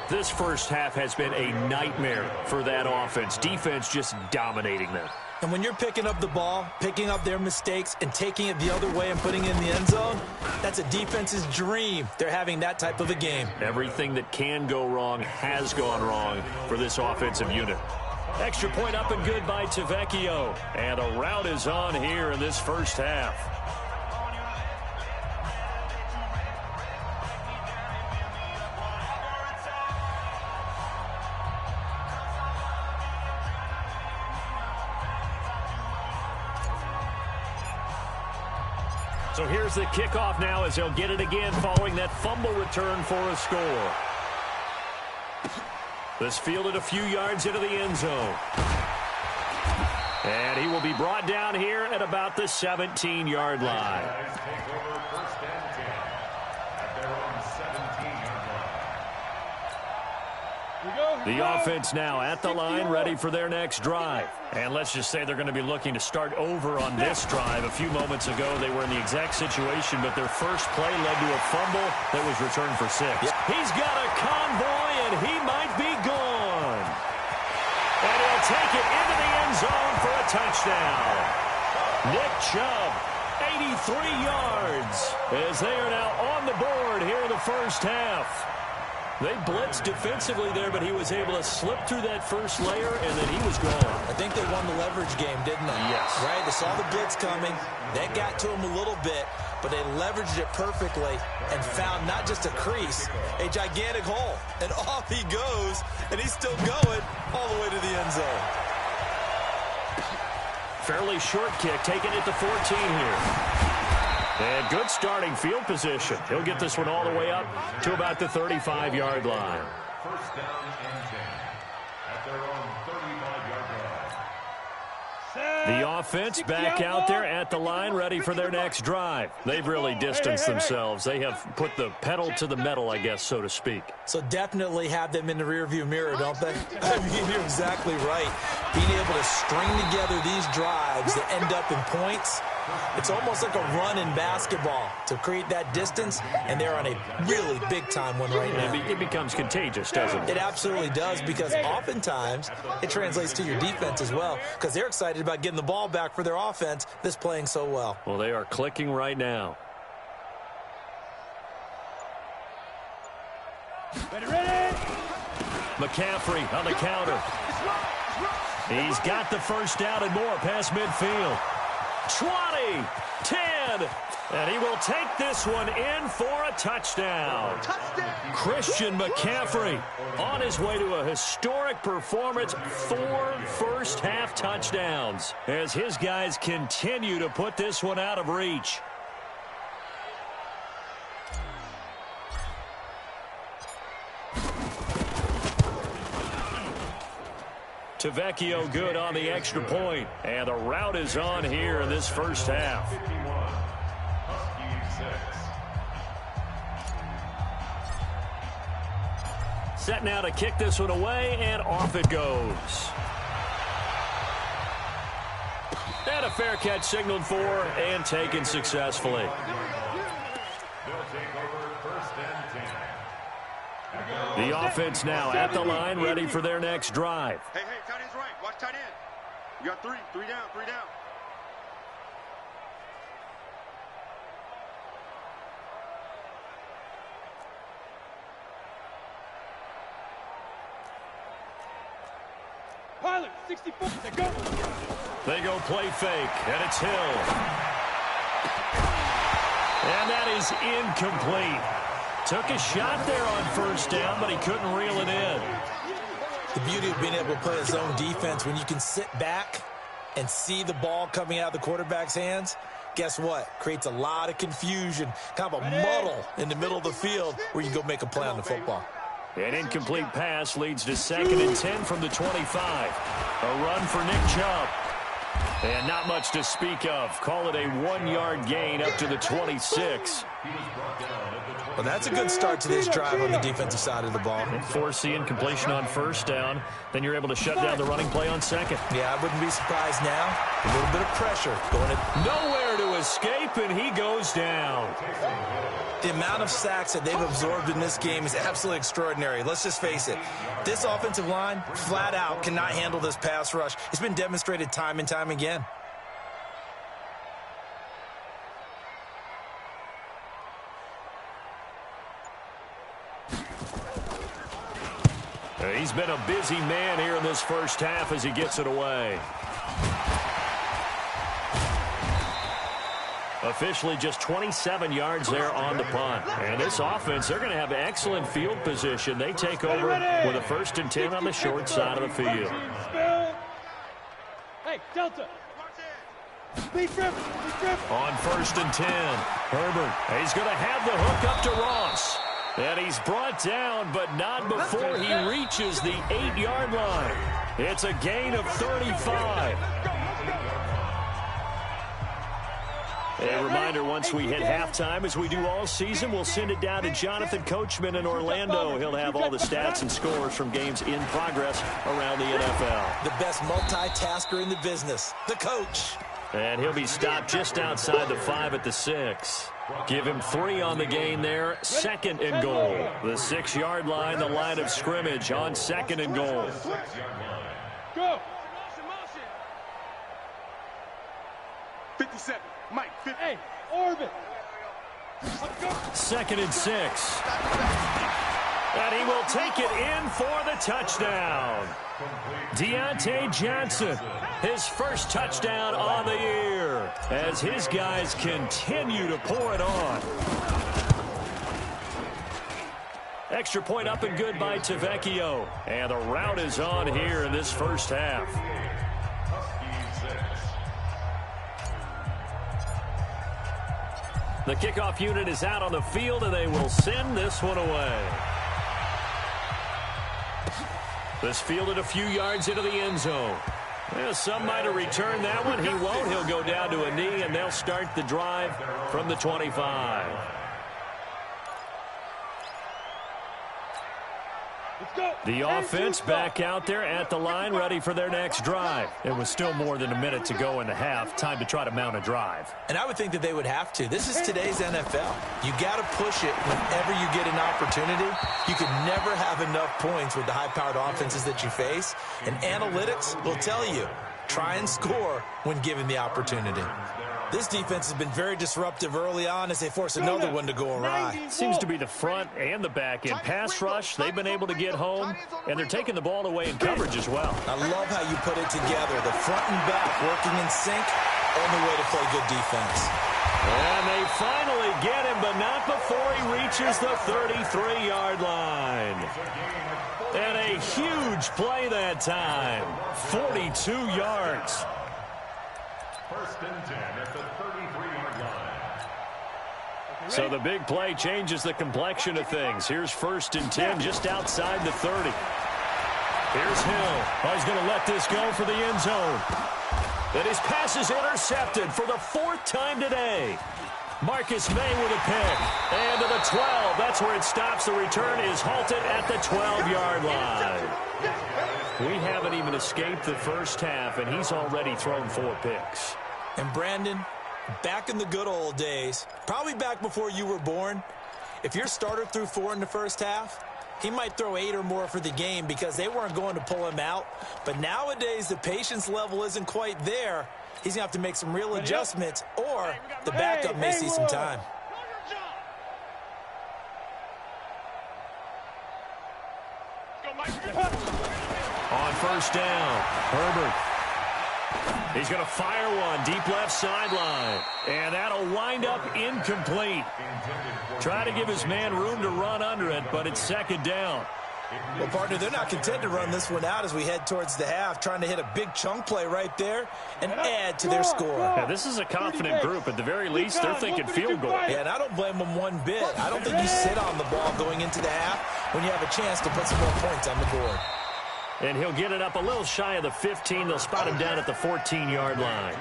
This first half has been a nightmare for that offense. Defense just dominating them. And when you're picking up the ball, picking up their mistakes, and taking it the other way and putting it in the end zone, that's a defense's dream. They're having that type of a game. Everything that can go wrong has gone wrong for this offensive unit. Extra point up and good by Tavecchio. And a rout is on here in this first half. So here's the kickoff now as he'll get it again following that fumble return for a score. This fielded a few yards into the end zone. And he will be brought down here at about the 17-yard line. The offense now at the line, ready for their next drive. And let's just say they're going to be looking to start over on this drive. A few moments ago, they were in the exact situation, but their first play led to a fumble that was returned for 6. Yep. He's got a convoy, and he might be gone. And he'll take it into the end zone for a touchdown. Nick Chubb 83 yards as they are now on the board here in the first half. They blitzed defensively there, but he was able to slip through that first layer, and then he was gone. I think they won the leverage game, didn't they? Yes. Right? They saw the blitz coming. That got to him a little bit, but they leveraged it perfectly and found not just a crease, a gigantic hole. And off he goes, and he's still going all the way to the end zone. Fairly short kick, taking it to 14 here. And good starting field position. He'll get this one all the way up to about the 35-yard line. First down and 10 at their own 35-yard line. The offense back out there at the line, ready for their next drive. They've really distanced themselves. They have put the pedal to the metal, I guess, so to speak. So definitely have them in the rearview mirror, don't they? I mean, you're exactly right. Being able to string together these drives that end up in points, it's almost like a run in basketball to create that distance, and they're on a really big-time one right now. It becomes contagious, doesn't it? It absolutely does, because oftentimes it translates to your defense as well, because they're excited about getting the ball back for their offense that's playing so well. Well, they are clicking right now. Ready? McCaffrey on the counter. He's got the first down and more past midfield. 20, 10, and he will take this one in for a touchdown. Christian McCaffrey on his way to a historic performance, 4 first-half touchdowns, as his guys continue to put this one out of reach. Tavecchio good on the extra point, and the route is on here in this first half. 51, Husky 6. Set now to kick this one away, and off it goes. And a fair catch signaled for and taken successfully. They'll take over first and 10. The offense now at the line, ready for their next drive. Hey, tight end's right. Watch tight end. You got three down. Pilot, 64. They go play fake, and it's Hill. And that is incomplete. Took a shot there on first down, but he couldn't reel it in. The beauty of being able to play a zone defense, when you can sit back and see the ball coming out of the quarterback's hands, guess what? Creates a lot of confusion, kind of a muddle in the middle of the field where you go make a play on the football. An incomplete pass leads to 2nd and 10 from the 25. A run for Nick Chubb. And not much to speak of. Call it a 1-yard gain up to the 26. Well, that's a good start to this drive on the defensive side of the ball. And force the incompletion on first down. Then you're able to shut down the running play on second. Yeah, I wouldn't be surprised now. A little bit of pressure going in. Nowhere to escape, and he goes down. The amount of sacks that they've absorbed in this game is absolutely extraordinary. Let's just face it. This offensive line, flat out, cannot handle this pass rush. It's been demonstrated time and time again. He's been a busy man here in this first half as he gets it away. Officially just 27 yards there on the punt. And this offense, they're going to have excellent field position. They take over with a 1st and 10 on the short side of the field. Hey, Delta. Speed grip. On 1st and 10, Herbert. He's going to have the hook up to Ross. And he's brought down, but not before he reaches the 8-yard line. It's a gain of 35. A reminder, once we hit halftime, as we do all season, we'll send it down to Jonathan Coachman in Orlando. He'll have all the stats and scores from games in progress around the NFL. The best multitasker in the business, the coach. And he'll be stopped just outside the 5 at the 6. Give him 3 on the gain there. 2nd and goal. The 6-yard line, the line of scrimmage on 2nd and goal. Go. 57. Mike, 50. Hey, orbit. 2nd and 6. And he will take it in for the touchdown. Deontay Johnson, his first touchdown on the year, as his guys continue to pour it on. Extra point up and good by Tavecchio. And the route is on here in this first half. The kickoff unit is out on the field, and they will send this one away. This fielded a few yards into the end zone. Well, some might have returned that one. He won't. He'll go down to a knee, and they'll start the drive from the 25. The offense back out there at the line, ready for their next drive. It was still more than a minute to go in the half. Time to try to mount a drive. And I would think that they would have to. This is today's NFL. You got to push it whenever you get an opportunity. You can never have enough points with the high-powered offenses that you face. And analytics will tell you, try and score when given the opportunity. This defense has been very disruptive early on as they force another one to go awry. Seems to be the front and the back end. Pass rush, they've been able to get home, and they're taking the ball away in coverage as well. I love how you put it together. The front and back working in sync, only way to play good defense. And they finally get him, but not before he reaches the 33-yard line. And a huge play that time. 42 yards. 1st and 10 at the 33-yard line. So the big play changes the complexion of things. Here's 1st and 10 just outside the 30. Here's Hill. Oh, he's going to let this go for the end zone. And his pass is intercepted for the 4th time today. Marcus May with a pick. And to the 12. That's where it stops. The return is halted at the 12-yard line. We haven't even escaped the first half, and he's already thrown 4 picks. And Brandon, back in the good old days, probably back before you were born, if your starter threw 4 in the first half, he might throw 8 or more for the game because they weren't going to pull him out. But nowadays, the patience level isn't quite there. He's going to have to make some real adjustments, or the backup may see some time. On 1st down, Herbert. He's going to fire one deep left sideline. And that'll wind up incomplete. Try to give his man room to run under it, but it's 2nd down. Well, partner, they're not content to run this one out as we head towards the half, trying to hit a big chunk play right there and add to their score. Yeah, this is a confident group. At the very least, they're thinking field goal. Yeah, and I don't blame them one bit. I don't think you sit on the ball going into the half when you have a chance to put some more points on the board. And he'll get it up a little shy of the 15. They'll spot him down at the 14-yard line.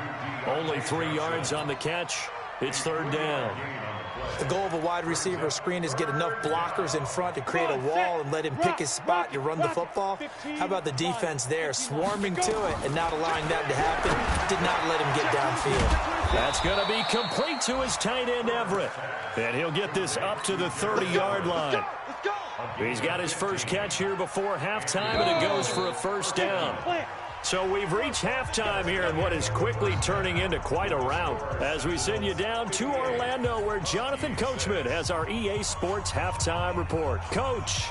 Only 3 yards on the catch. It's 3rd down. The goal of a wide receiver screen is get enough blockers in front to create a wall and let him pick his spot to run the football. How about the defense there, swarming to it and not allowing that to happen? Did not let him get downfield. That's going to be complete to his tight end, Everett. And he'll get this up to the 30-yard line. He's got his first catch here before halftime, and it goes for a 1st down. So we've reached halftime here in what is quickly turning into quite a rout as we send you down to Orlando, where Jonathan Coachman has our EA Sports Halftime Report. Coach.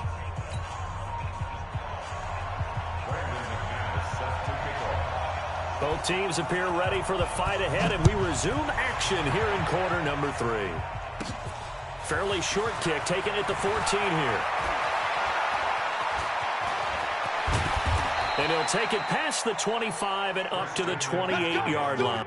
Both teams appear ready for the fight ahead, and we resume action here in quarter number 3. Fairly short kick taken at the 14 here. And he'll take it past the 25 and up to the 28-yard line.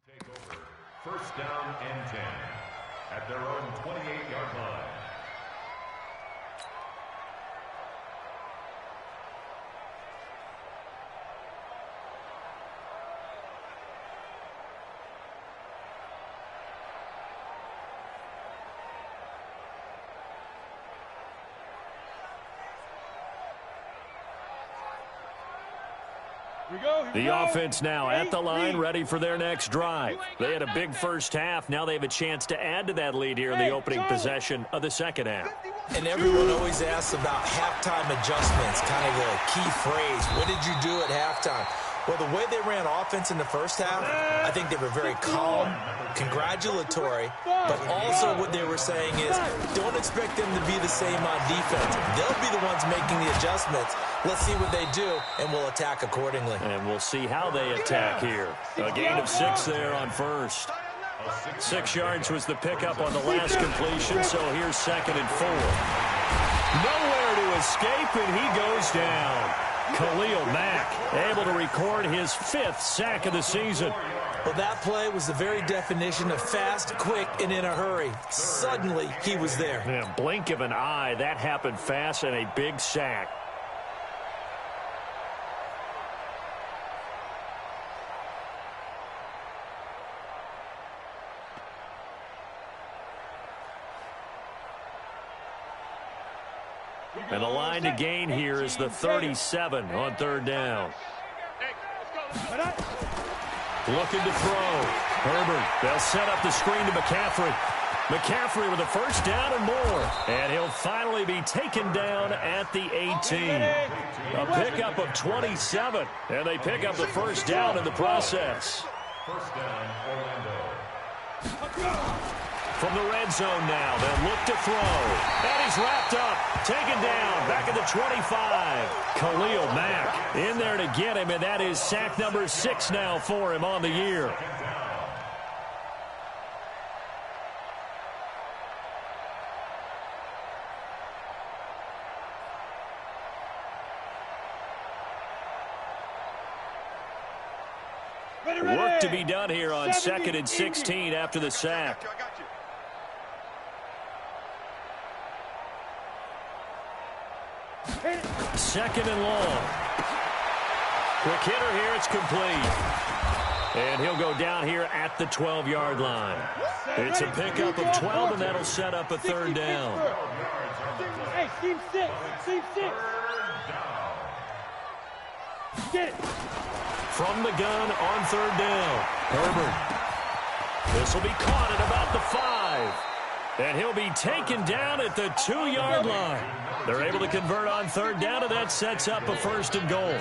Take over. First down and 10 at their own 28-yard line. The offense now at the line, ready for their next drive. They had a big first half. Now they have a chance to add to that lead here in the opening possession of the second half. And everyone always asks about halftime adjustments, kind of the key phrase. What did you do at halftime? Well, the way they ran offense in the first half, I think they were very calm, congratulatory, but also what they were saying is don't expect them to be the same on defense. They'll be the ones making the adjustments. Let's see what they do, and we'll attack accordingly. And we'll see how they attack here. A gain of 6 there on first. 6 yards was the pickup on the last completion, so here's 2nd and 4. Nowhere to escape, and he goes down. Khalil Mack able to record his 5th sack of the season. Well, that play was the very definition of fast, quick, and in a hurry. Suddenly, he was there. Man, blink of an eye, that happened fast and a big sack. And the line to gain here is the 37 on 3rd down. Looking to throw. Herbert, they'll set up the screen to McCaffrey. McCaffrey with a first down and more. And he'll finally be taken down at the 18. A pickup of 27. And they pick up the first down in the process. First down, Orlando. From the red zone now, they'll look to throw. And he's wrapped up, taken down, back at the 25. Khalil Mack in there to get him, and that is sack number 6 now for him on the year. Work to be done here on 2nd and 16 after the sack. Second and long. Quick hitter here, it's complete. And he'll go down here at the 12-yard line. It's a pickup of 12, and that'll set up a 3rd down. Hey, team 6. Team 6. Get it. From the gun on 3rd down. Herbert. This will be caught at about the 5. And he'll be taken down at the 2-yard line. They're able to convert on 3rd down, and that sets up a 1st and goal.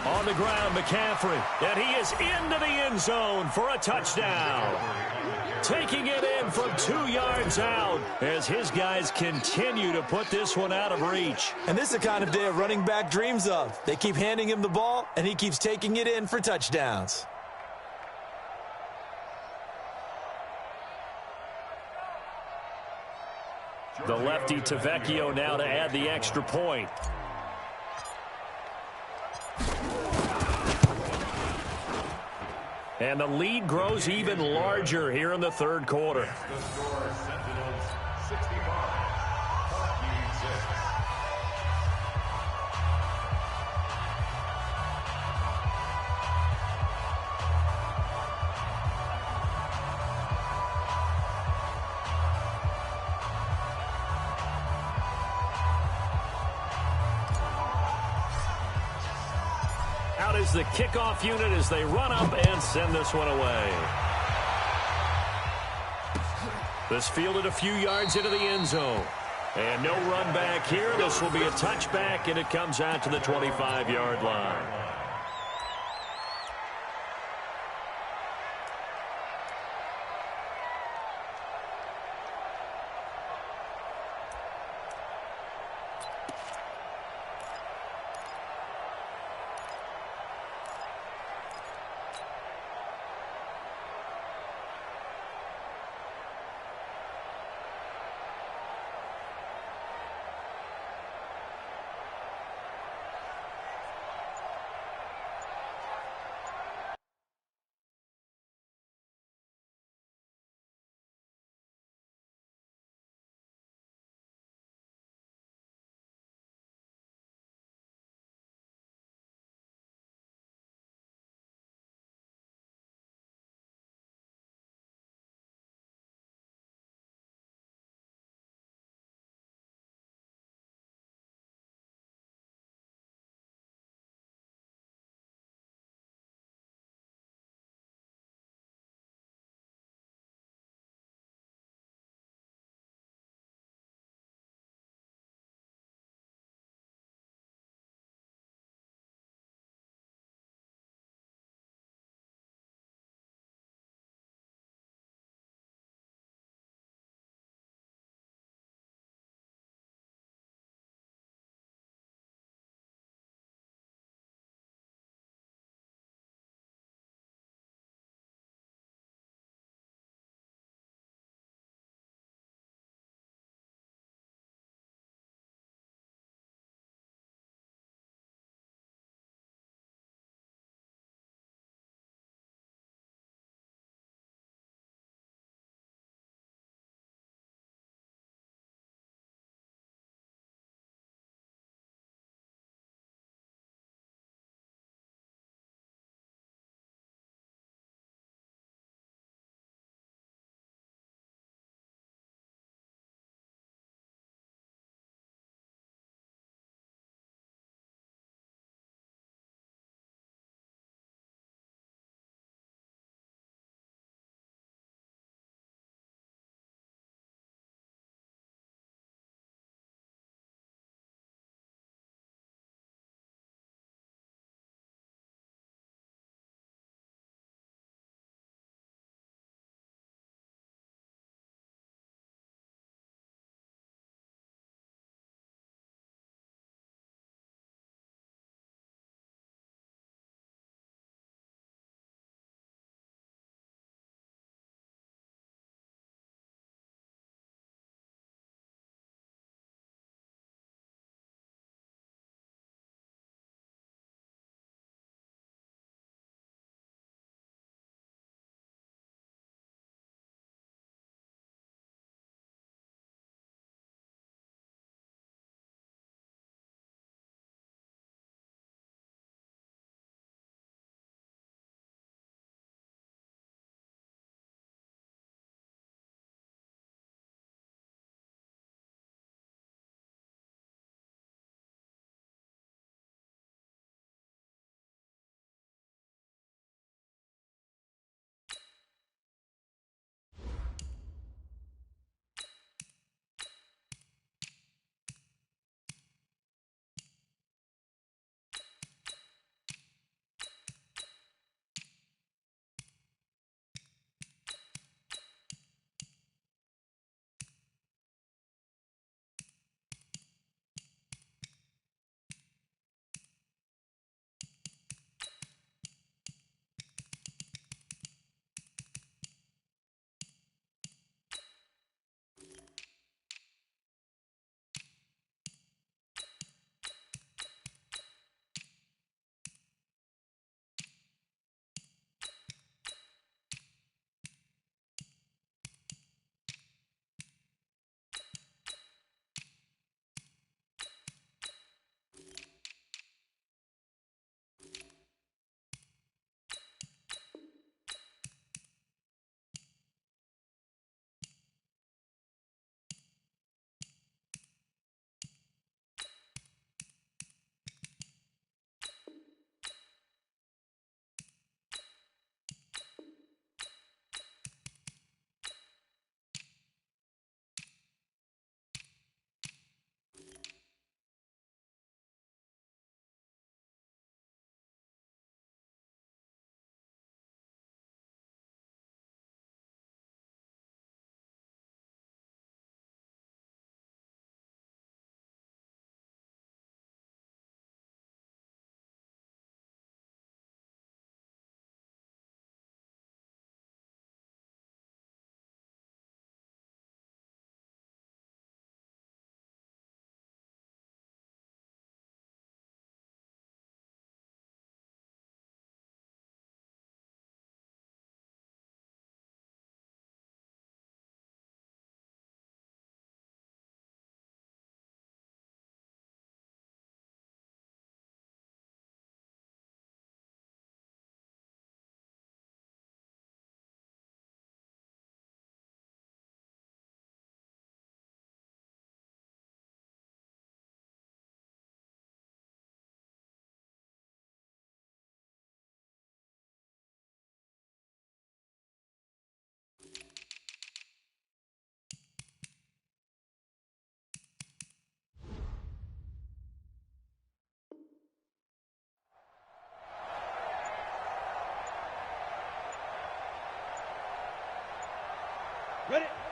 On the ground, McCaffrey. And he is into the end zone for a touchdown. Taking it in from 2 yards out as his guys continue to put this one out of reach. And this is the kind of day a running back dreams of. They keep handing him the ball, and he keeps taking it in for touchdowns. The lefty Tavecchio now to add the extra point. And the lead grows even larger here in the 3rd quarter. The score, Sentinels 65, Hockey 6. Out is the kickoff unit as they run up and send this one away. This fielded a few yards into the end zone. And no run back here. This will be a touchback, and it comes out to the 25-yard line.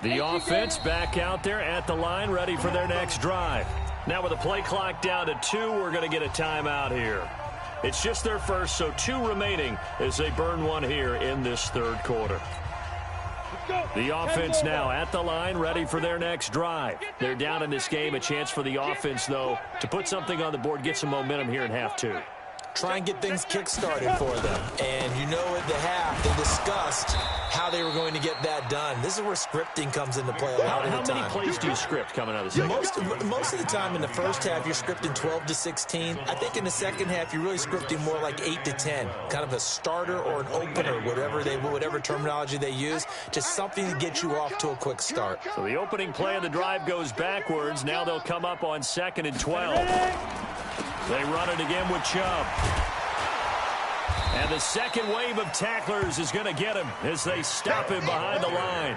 The offense back out there at the line, ready for their next drive. Now with the play clock down to 2, we're going to get a timeout here. It's just their first, so 2 remaining as they burn one here in this third quarter. The offense now at the line, ready for their next drive. They're down in this game. A chance for the offense, though, to put something on the board, get some momentum here in half 2. Try and get things kick-started for them. And you know at the half, they discussed how they were going to get that done. This is where scripting comes into play a lot of the time. How many plays do you script coming out of the second? Most of the time in the first half, you're scripting 12 to 16. I think in the second half, you're really scripting more like 8 to 10. Kind of a starter or an opener, whatever terminology they use. Just something to get you off to a quick start. So the opening play of the drive goes backwards. Now they'll come up on 2nd and 12. They run it again with Chubb. And the second wave of tacklers is going to get him as they stop him behind the line.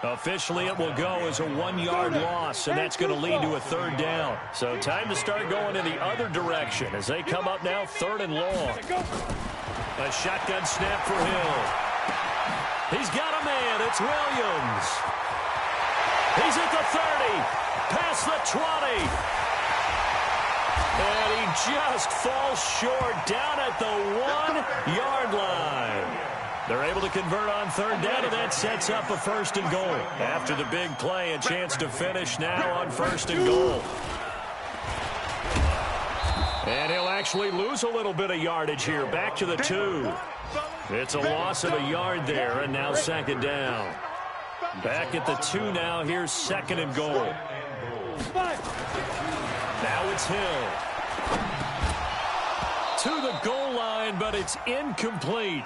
Officially, it will go as a 1-yard loss, and that's going to lead to a 3rd down. So time to start going in the other direction as they come up now 3rd and long. A shotgun snap for Hill. He's got a man. It's Williams. He's at the 30, past the 20. And he just falls short down at the 1-yard line. They're able to convert on 3rd down, and that sets up a 1st and goal. After the big play, a chance to finish now on 1st and goal. And he'll actually lose a little bit of yardage here, back to the 2. It's a loss of a yard there, and now 2nd down. Back at the 2 now, here's 2nd and goal. Now it's Hill. To the goal line, but it's incomplete.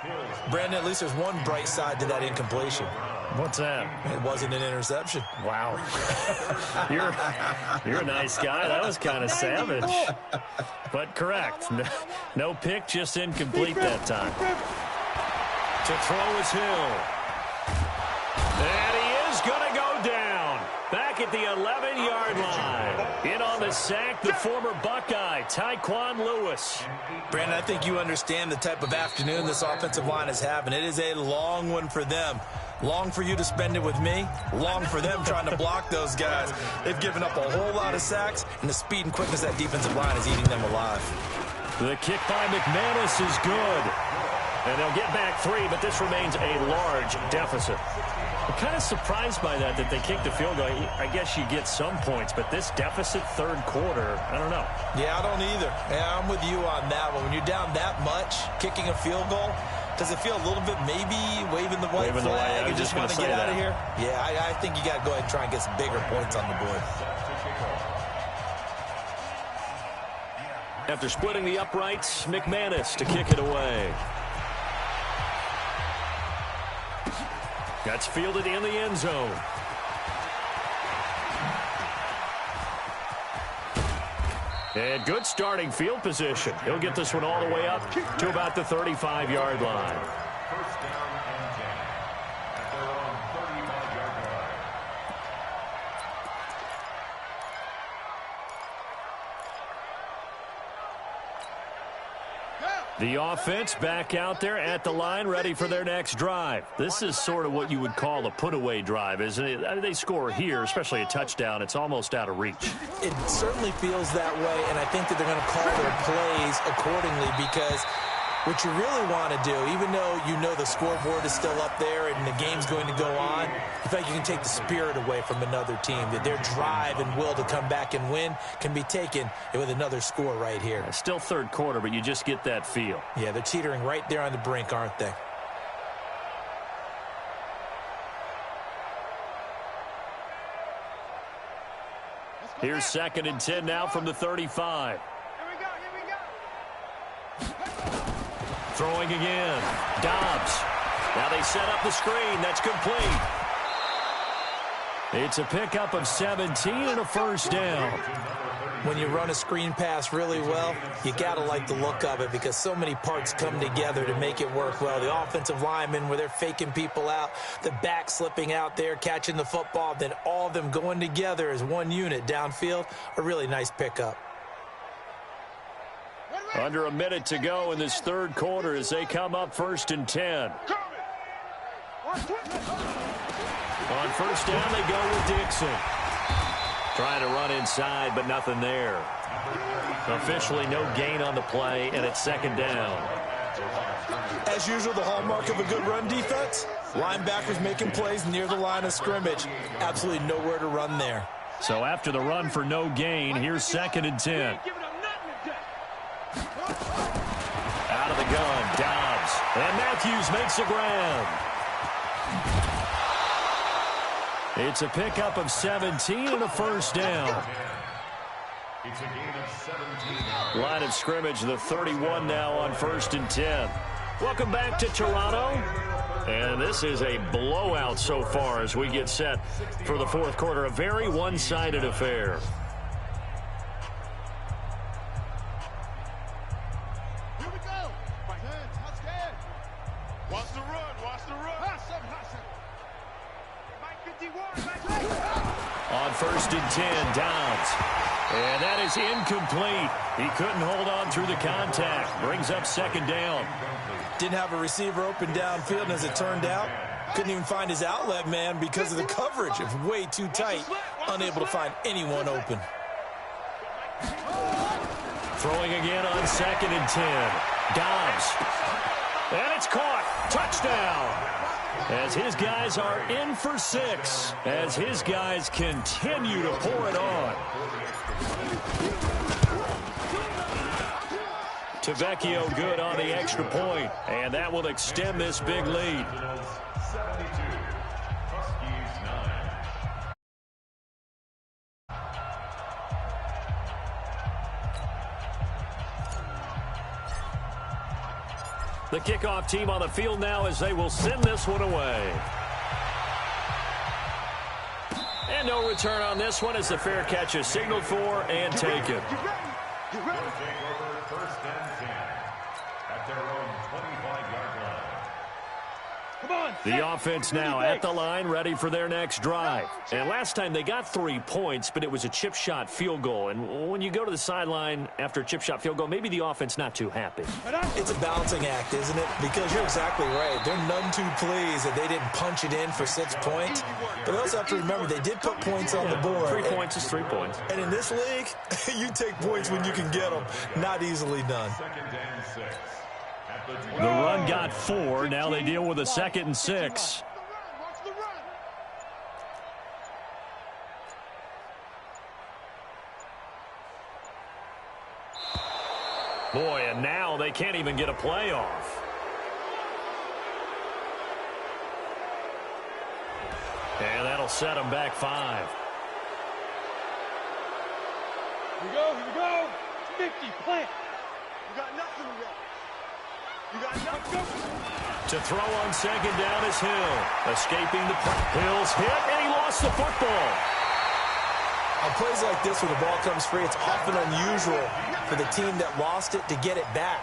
Brandon, at least there's one bright side to that incompletion. What's that? It wasn't an interception. Wow. You're a nice guy. That was kind of savage. But correct. No pick, just incomplete that time. To throw is Hill. And he is going to go down. Back at the 11-yard line. In on the sack, the former Buckeye, Tyquan Lewis. Brandon, I think you understand the type of afternoon this offensive line is having. It is a long one for them. Long for you to spend it with me. Long for them trying to block those guys. They've given up a whole lot of sacks, and the speed and quickness of that defensive line is eating them alive. The kick by McManus is good. And they'll get back 3, but this remains a large deficit. I'm kind of surprised by that they kicked the field goal. I guess you get some points, but this deficit 3rd quarter, I don't know. Yeah, I don't either. Yeah, I'm with you on that one. When you're down that much, kicking a field goal, does it feel a little bit maybe waving the white flag and just want to get out of here? Yeah, I think you got to go ahead and try and get some bigger points on the board. After splitting the uprights, McManus to kick it away. That's fielded in the end zone. And good starting field position. He'll get this one all the way up to about the 35-yard line. First down and 10 at their own 35-yard line. The offense back out there at the line, ready for their next drive. This is sort of what you would call a put-away drive, isn't it? They score here, especially a touchdown. It's almost out of reach. It certainly feels that way, and I think that they're going to call their plays accordingly because what you really want to do, even though you know the scoreboard is still up there and the game's going to go on, you feel like you can take the spirit away from another team, that their drive and will to come back and win can be taken with another score right here. Still 3rd quarter, but you just get that feel. Yeah, they're teetering right there on the brink, aren't they? Here's 2nd and 10 now from the 35. Throwing again. Dobbs. Now they set up the screen. That's complete. It's a pickup of 17 and a 1st down. When you run a screen pass really well, you got to like the look of it because so many parts come together to make it work well. The offensive linemen, where they're faking people out, the back slipping out there, catching the football, then all of them going together as one unit downfield, a really nice pickup. Under a minute to go in this 3rd quarter as they come up 1st and 10. On On first down, they go with Dixon. Trying to run inside, but nothing there. Officially no gain on the play, and it's second down. As usual, the hallmark of a good run defense, linebackers making plays near the line of scrimmage. Absolutely nowhere to run there. So after the run for no gain, here's 2nd and 10. Out of the gun, Dobbs. And Matthews makes a grab. It's a pickup of 17 and a first down. It's a gain of 17. Line of scrimmage, the 31 now on 1st and 10. Welcome back to Toronto. And this is a blowout so far as we get set for the 4th quarter. A very one-sided affair. Here we go. Not scared. Watch the run. Watch the run. Hot seven. Mike 51. On 1st and 10, Downs. And that is incomplete. He couldn't hold on through the contact. Brings up 2nd down. Didn't have a receiver open downfield, and as it turned out, couldn't even find his outlet man because of the coverage. It was way too tight, unable to find anyone open. Throwing again on 2nd and 10. Dobbs. And it's caught. Touchdown. As his guys are in for 6. As his guys continue to pour it on. Tavecchio good on the extra point, and that will extend this big lead. 72. Huskies 9. The kickoff team on the field now as they will send this one away. And no return on this one as the fair catch is signaled for and taken. They'll take over 1st and 10 at their own 25-yard line. The offense now at the line, ready for their next drive. And last time they got 3 points, but it was a chip shot field goal. And when you go to the sideline after a chip shot field goal, maybe the offense not too happy. It's a balancing act, isn't it? Because you're exactly right. They're none too pleased that they didn't punch it in for 6 points. But they also have to remember they did put points on the board. 3 points is 3 points. And in this league, you take points when you can get them. Not easily done. 2nd and 6. The run got 4. Now they deal with a 2nd and 6. Boy, and now they can't even get a play off. And that'll set them back 5. Here we go. 50, plant. You got nothing to run. You got nothing. To throw on 2nd down is Hill. Escaping the play. Hill's hit, and he lost the football. On plays like this where the ball comes free, it's often unusual for the team that lost it to get it back.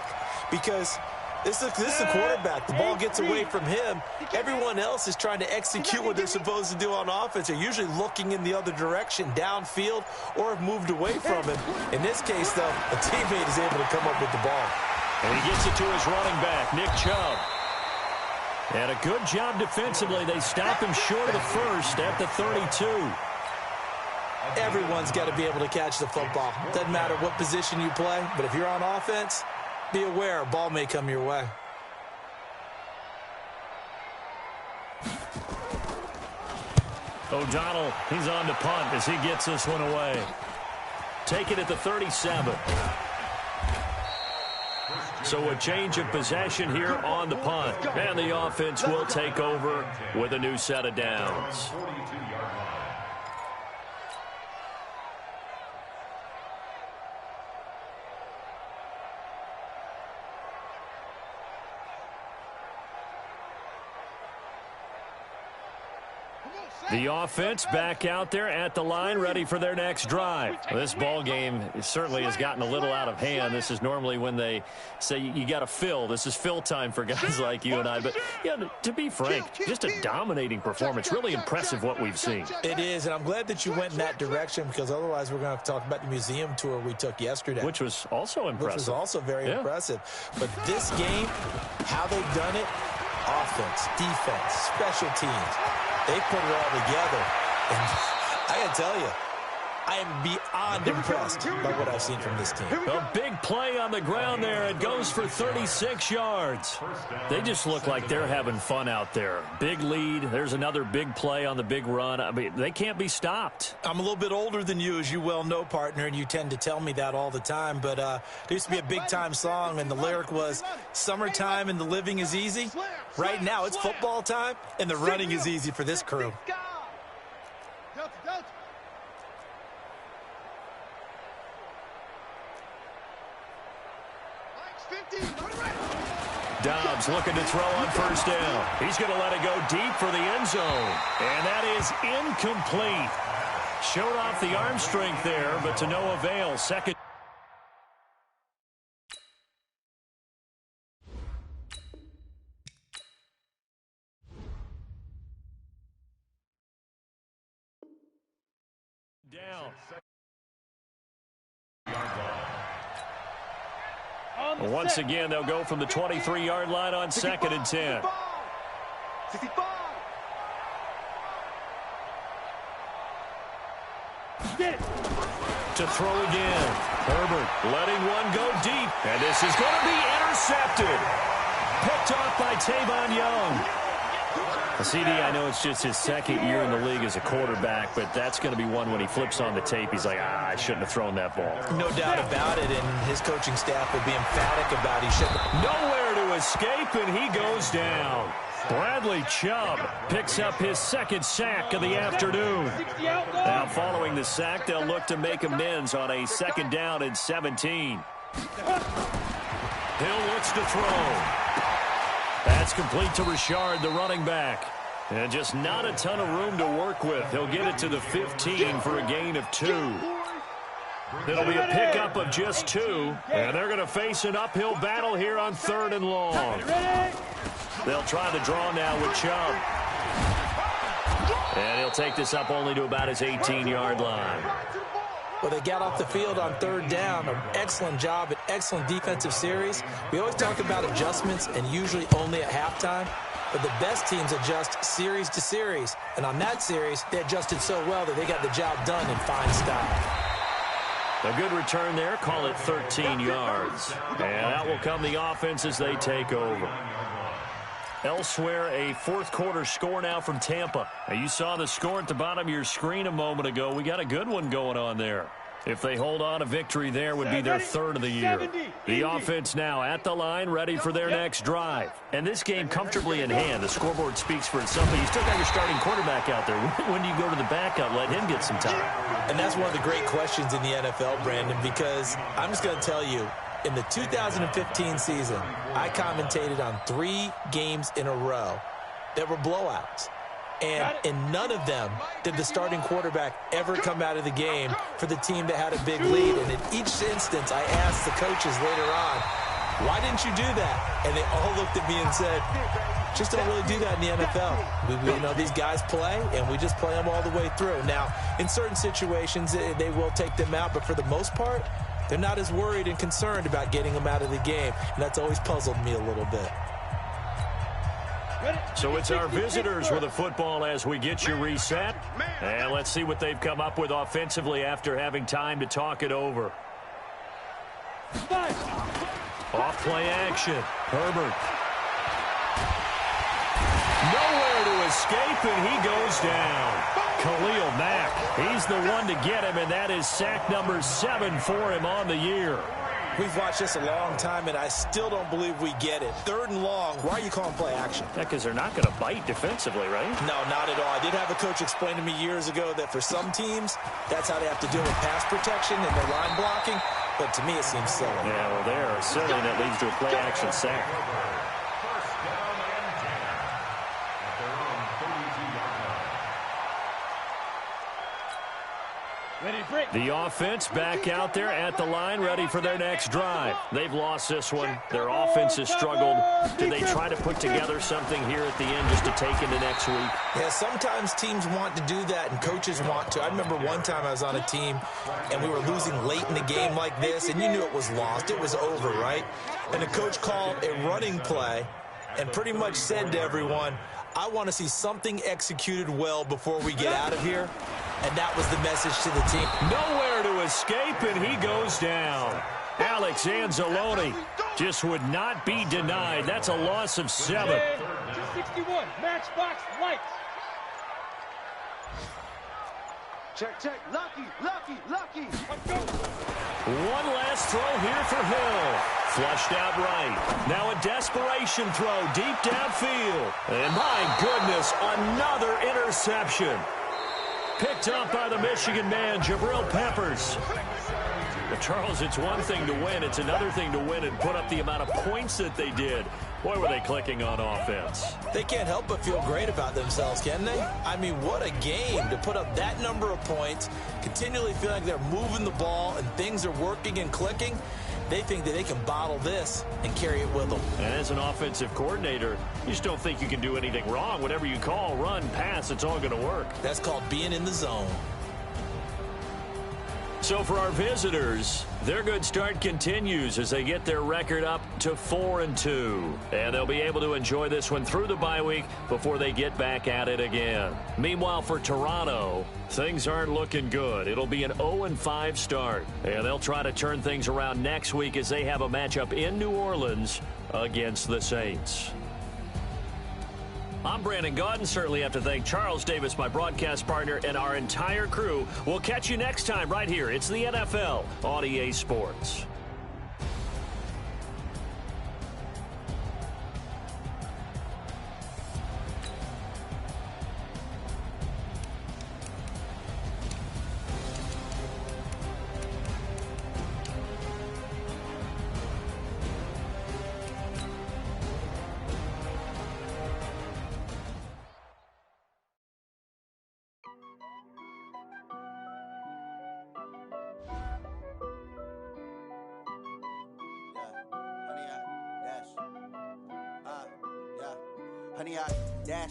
Because this is the quarterback. The ball gets away from him. Everyone else is trying to execute what they're supposed to do on offense. They're usually looking in the other direction, downfield, or have moved away from him. In this case, though, a teammate is able to come up with the ball. And he gets it to his running back, Nick Chubb. And a good job defensively. They stop him short of the first at the 32. Everyone's got to be able to catch the football. Doesn't matter what position you play, but if you're on offense, be aware a ball may come your way. O'Donnell, he's on to punt as he gets this one away. Take it at the 37. So a change of possession here on the punt. And the offense will take over with a new set of downs. The offense back out there at the line, ready for their next drive. Well, this ball game certainly has gotten a little out of hand. This is normally when they say you got to fill. This is fill time for guys like you and I. But yeah, to be frank, just a dominating performance. Really impressive what we've seen. It is, and I'm glad that you went in that direction because otherwise we're going to have to talk about the museum tour we took yesterday. Which was also impressive. Which was also very impressive. But this game, how they've done it, offense, defense, special teams. They put it all together. And I got to tell you, I am beyond impressed by what I've seen from this team. A big play on the ground there. It goes for 36 yards. They just look like they're having fun out there. Big lead. There's another big play on the big run. I mean, they can't be stopped. I'm a little bit older than you, as you well know, partner, and you tend to tell me that all the time. But there used to be a big-time song, and the lyric was, "Summertime and the living is easy." Right now, it's football time, and the running is easy for this crew. Dobbs looking to throw on first down. He's going to let it go deep for the end zone. And that is incomplete. Showed off the arm strength there, but to no avail. Second. Down. Once again, they'll go from the 23-yard line on 2nd and 10. 65. To throw again. Herbert letting one go deep. And this is going to be intercepted. Picked off by Tavon Young. CD, I know it's just his second year in the league as a quarterback, but that's going to be one when he flips on the tape. He's like, I shouldn't have thrown that ball. No doubt about it, and his coaching staff will be emphatic about he shouldn't. Nowhere to escape, and he goes down. Bradley Chubb picks up his second sack of the afternoon. Now following the sack, they'll look to make amends on a 2nd down and 17. Hill looks to throw. That's complete to Richard, the running back. And just not a ton of room to work with. He'll get it to the 15 for a gain of 2. It'll be a pickup of just 2. And they're going to face an uphill battle here on 3rd and long. They'll try the draw now with Chubb. And he'll take this up only to about his 18-yard line. Well, they got off the field on 3rd down. An excellent job, an excellent defensive series. We always talk about adjustments, and usually only at halftime. But the best teams adjust series to series. And on that series, they adjusted so well that they got the job done in fine style. A good return there. Call it 13 yards. And out will come the offense as they take over. Elsewhere, a 4th quarter score now from Tampa. Now, you saw the score at the bottom of your screen a moment ago. We got a good one going on there. If they hold on, a victory there would be their 3rd of the year. The offense now at the line, ready for their next drive. And this game comfortably in hand. The scoreboard speaks for itself, but you still got your starting quarterback out there. When do you go to the backup, let him get some time? And that's one of the great questions in the NFL, Brandon, because I'm just going to tell you, in the 2015 season, I commentated on 3 games in a row that were blowouts. And in none of them did the starting quarterback ever come out of the game for the team that had a big lead. And in each instance, I asked the coaches later on, why didn't you do that? And they all looked at me and said, just don't really do that in the NFL. We know these guys play, and we just play them all the way through. Now, in certain situations, they will take them out, but for the most part, they're not as worried and concerned about getting them out of the game. And that's always puzzled me a little bit. So it's our visitors with the football as we get you reset. And let's see what they've come up with offensively after having time to talk it over. Off play action. Herbert. Nowhere to escape, and he goes down. Khalil Mack, he's the one to get him, and that is sack number 7 for him on the year. We've watched this a long time, and I still don't believe we get it. 3rd and long, why are you calling play action? Yeah, because they're not going to bite defensively, right? No, not at all. I did have a coach explain to me years ago that for some teams, that's how they have to deal with pass protection and their line blocking. But to me, it seems silly. Yeah, well, they're silly, and it leads to a play action sack. The offense back out there at the line, ready for their next drive. They've lost this one. Their offense has struggled. Do they try to put together something here at the end just to take into next week? Yeah, sometimes teams want to do that and coaches want to. I remember one time I was on a team and we were losing late in the game like this, and you knew it was lost. It was over, right? And the coach called a running play and pretty much said to everyone, I want to see something executed well before we get out of here, and that was the message to the team. Nowhere to escape, and he goes down. Alex Anzalone just would not be denied. That's a loss of 7. 261, matchbox lights. Check, check. Lucky. Let's go. One last throw here for Hill. Flushed out right. Now a desperation throw deep downfield. And my goodness, another interception. Picked up by the Michigan man, Jabril Peppers. Well, Charles, it's one thing to win. It's another thing to win and put up the amount of points that they did. Boy, were they clicking on offense. They can't help but feel great about themselves, can they? I mean, what a game to put up that number of points, continually feeling like they're moving the ball and things are working and clicking. They think that they can bottle this and carry it with them. And as an offensive coordinator, you just don't think you can do anything wrong. Whatever you call, run, pass, it's all going to work. That's called being in the zone. So for our visitors, their good start continues as they get their record up to 4-2. And they'll be able to enjoy this one through the bye week before they get back at it again. Meanwhile, for Toronto, things aren't looking good. It'll be an 0-5 start. And they'll try to turn things around next week as they have a matchup in New Orleans against the Saints. I'm Brandon Gaudin. Certainly have to thank Charles Davis, my broadcast partner, and our entire crew. We'll catch you next time right here. It's the NFL on EA Sports. Honey, I dash,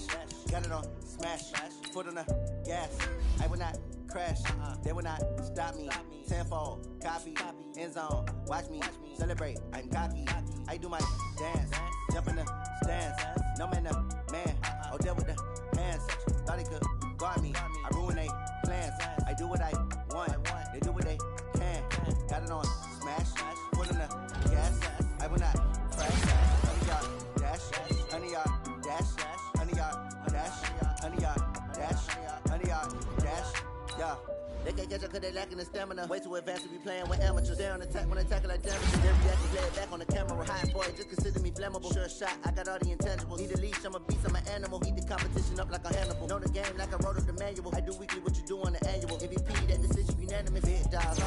got it on smash, foot on the gas. I will not crash, they will not stop me. Tenfold, copy, end zone, watch me celebrate. I'm cocky, I do my dance, jump in the stands. No man, man, oh deal with the hands. Thought he could guard me, I ruin they plans. I do what I want, they do what they can. Got it on smash, foot on the gas. I will not crash, honey, y'all dash, honey, y'all. Honey, yeah. They can't catch up cause they lacking the stamina. Way too advanced to be playing with amateurs. They on attack when they tackle like damage. They react and play it back on the camera. Hot boy, just consider me flammable. Sure shot, I got all the intangibles. Need a leash, I'm a beast, I'm an animal. Heat the competition up like a Hannibal. Know the game like I wrote up the manual. I do weekly what you do on the annual. MVP, that decision unanimous. Big dogs,